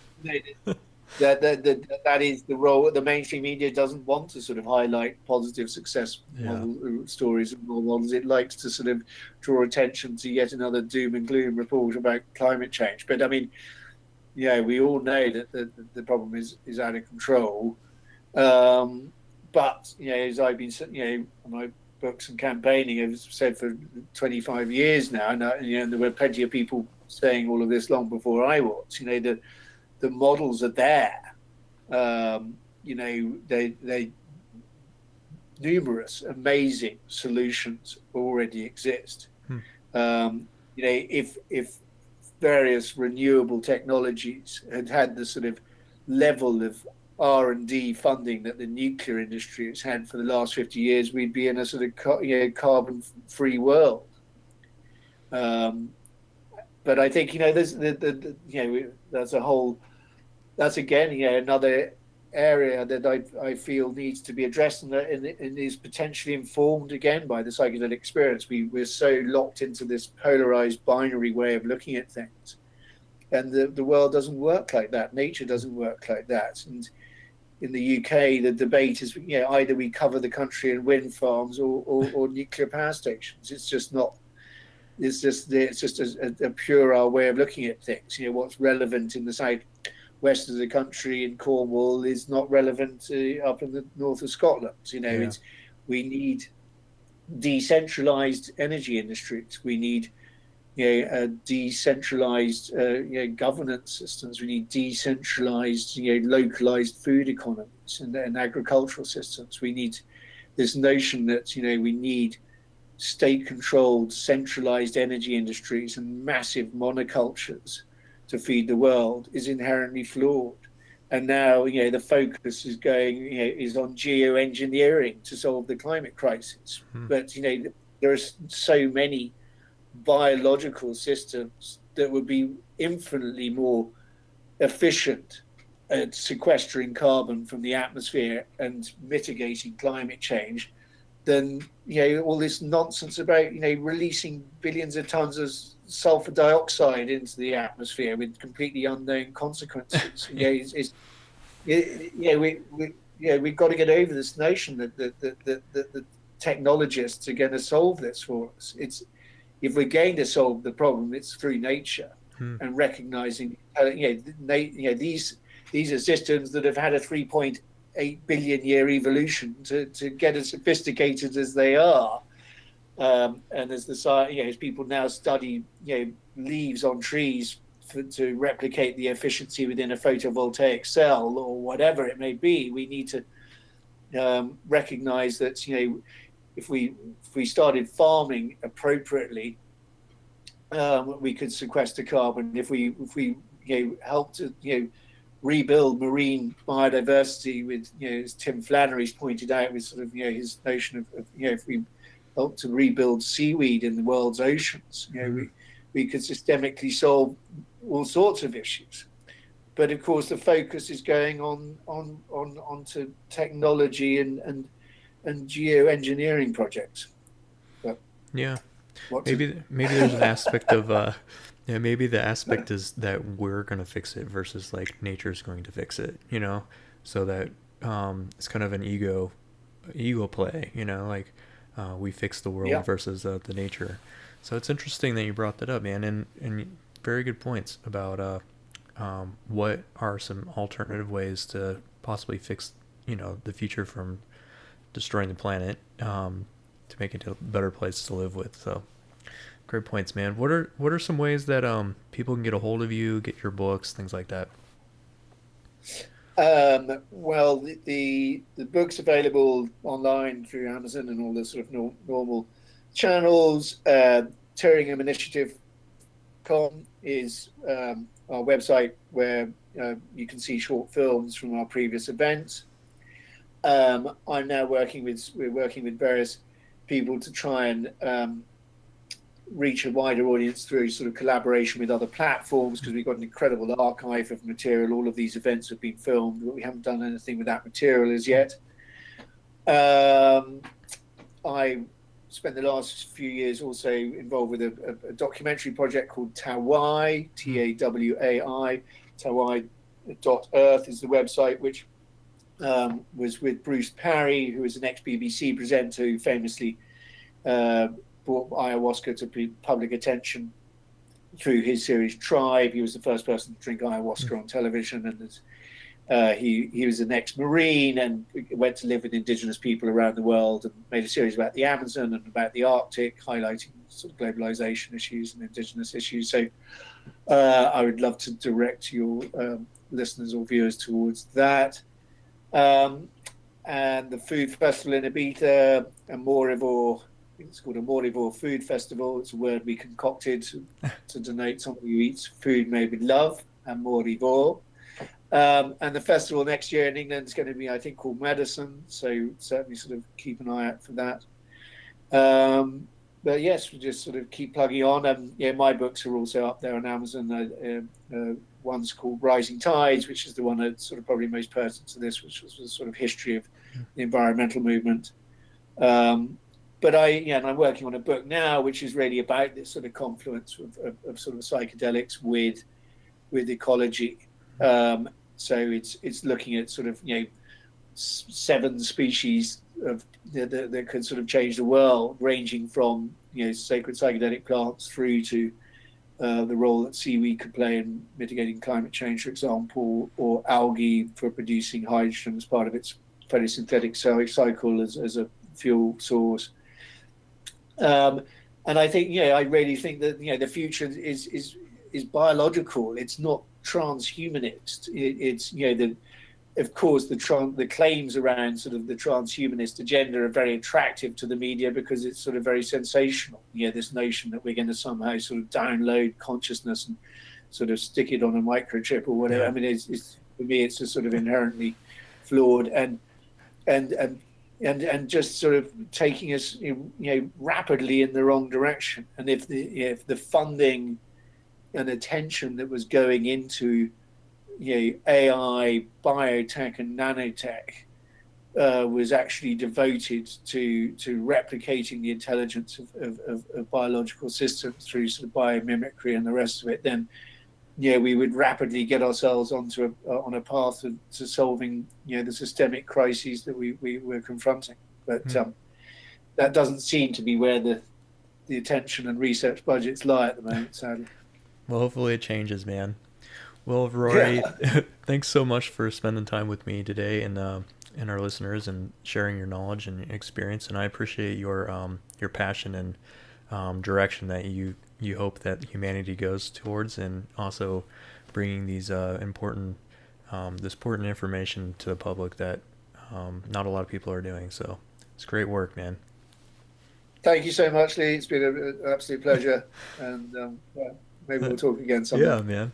that is the role. The mainstream media doesn't want to sort of highlight positive success stories and role models. It likes to sort of draw attention to yet another doom and gloom report about climate change. But I mean, we all know that the problem is out of control. But as I've been, my books and campaigning, I've said for 25 years now, and there were plenty of people saying all of this long before I was. The models are there. They numerous amazing solutions already exist. If various renewable technologies had the sort of level of R&D funding that the nuclear industry has had for the last 50 years, we'd be in a sort of carbon-free world. But I think there's that's again another area that I feel needs to be addressed and is potentially informed again by the psychedelic experience. We're so locked into this polarized binary way of looking at things, and the world doesn't work like that. Nature doesn't work like that. And in the UK, the debate is either we cover the country in wind farms or nuclear power stations. It's just not. It's just a puerile way of looking at things. What's relevant in the southwest of the country in Cornwall is not relevant up in the north of Scotland. We need decentralized energy industries. We need decentralized governance systems. We need decentralized localized food economies and agricultural systems. We need this notion that we need state-controlled, centralized energy industries and massive monocultures to feed the world is inherently flawed. And now, the focus is is on geoengineering to solve the climate crisis. But there are so many biological systems that would be infinitely more efficient at sequestering carbon from the atmosphere and mitigating climate change than all this nonsense about releasing billions of tons of sulfur dioxide into the atmosphere with completely unknown consequences. We've got to get over this notion that the technologists are going to solve this for us. If we're going to solve the problem, it's through nature and recognizing these are systems that have had a 3.8 billion year evolution to get as sophisticated as they are, and as people now study leaves on trees to replicate the efficiency within a photovoltaic cell or whatever it may be, we need to recognize that if we started farming appropriately, we could sequester carbon. If we helped to rebuild marine biodiversity with, as Tim Flannery's pointed out, with sort of his notion of if we help to rebuild seaweed in the world's oceans, we could systemically solve all sorts of issues. But of course, the focus is going onto technology and geoengineering projects. But maybe there's an aspect of maybe the aspect is that we're going to fix it versus like nature's going to fix it, so that it's kind of an ego play, like we fix the world versus the nature. So it's interesting that you brought that up, man, and very good points about what are some alternative ways to possibly fix the future from destroying the planet, to make it a better place to live with. So great points, man. What are some ways that people can get a hold of you, get your books, things like that? Well, the book's available online through Amazon and all the sort of normal channels. Tyringham Initiative.com is our website where you can see short films from our previous events. I'm now working with various people to try and reach a wider audience through sort of collaboration with other platforms, because we've got an incredible archive of material. All of these events have been filmed, but we haven't done anything with that material as yet. I spent the last few years also involved with a documentary project called Tawai, Tawai. Tawai.earth is the website, which was with Bruce Parry, who is an ex-BBC presenter who famously brought ayahuasca to public attention through his series Tribe. He was the first person to drink ayahuasca on television, and he was an ex-Marine and went to live with indigenous people around the world and made a series about the Amazon and about the Arctic, highlighting sort of globalization issues and indigenous issues. So I would love to direct your listeners or viewers towards that. And the food festival in Ibiza, and Morivore it's called a Morivore Food Festival. It's a word we concocted to denote somebody who eats food made with love, and Morivore. And the festival next year in England is going to be, I think, called Medicine. So certainly sort of keep an eye out for that. But yes, we just sort of keep plugging on. And yeah, my books are also up there on Amazon. One's called Rising Tides, which is the one that's sort of probably most pertinent to this, which was the sort of history of the environmental movement. But and I'm working on a book now, which is really about this sort of confluence of sort of psychedelics with ecology. So it's looking at sort of 7 species that could sort of change the world, ranging from sacred psychedelic plants through to the role that seaweed could play in mitigating climate change, for example, or algae for producing hydrogen as part of its photosynthetic cycle as a fuel source. And I think I really think that the future is biological. It's not transhumanist. It's of course the claims around sort of the transhumanist agenda are very attractive to the media because it's sort of very sensational. This notion that we're going to somehow sort of download consciousness and sort of stick it on a microchip or whatever. I mean, it's for me it's just sort of inherently flawed and just sort of taking us rapidly in the wrong direction. And if the funding and attention that was going into AI, biotech and nanotech was actually devoted to replicating the intelligence of biological systems through sort of biomimicry and the rest of it, then we would rapidly get ourselves on a path to solving the systemic crises that we're confronting. But that doesn't seem to be where the attention and research budgets lie at the moment, sadly. Well, hopefully it changes, man. Well, Rory, thanks so much for spending time with me today and our listeners and sharing your knowledge and experience. And I appreciate your passion and direction that you hope that humanity goes towards, and also bringing these important information to the public that not a lot of people are doing. So it's great work, man. Thank you so much, Lee. It's been an absolute pleasure. And maybe we'll talk again sometime. Yeah, man.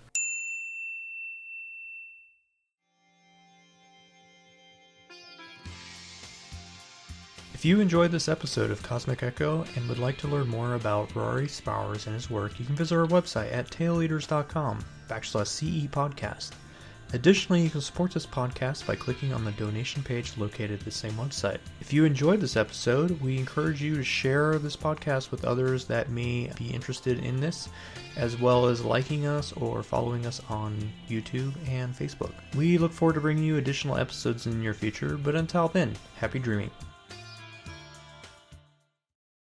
If you enjoyed this episode of Cosmic Echo and would like to learn more about Rory Spowers and his work, you can visit our website at taileaters.com/CE podcast. Additionally, you can support this podcast by clicking on the donation page located at the same website. If you enjoyed this episode, we encourage you to share this podcast with others that may be interested in this, as well as liking us or following us on YouTube and Facebook. We look forward to bringing you additional episodes in the near future, but until then, happy dreaming.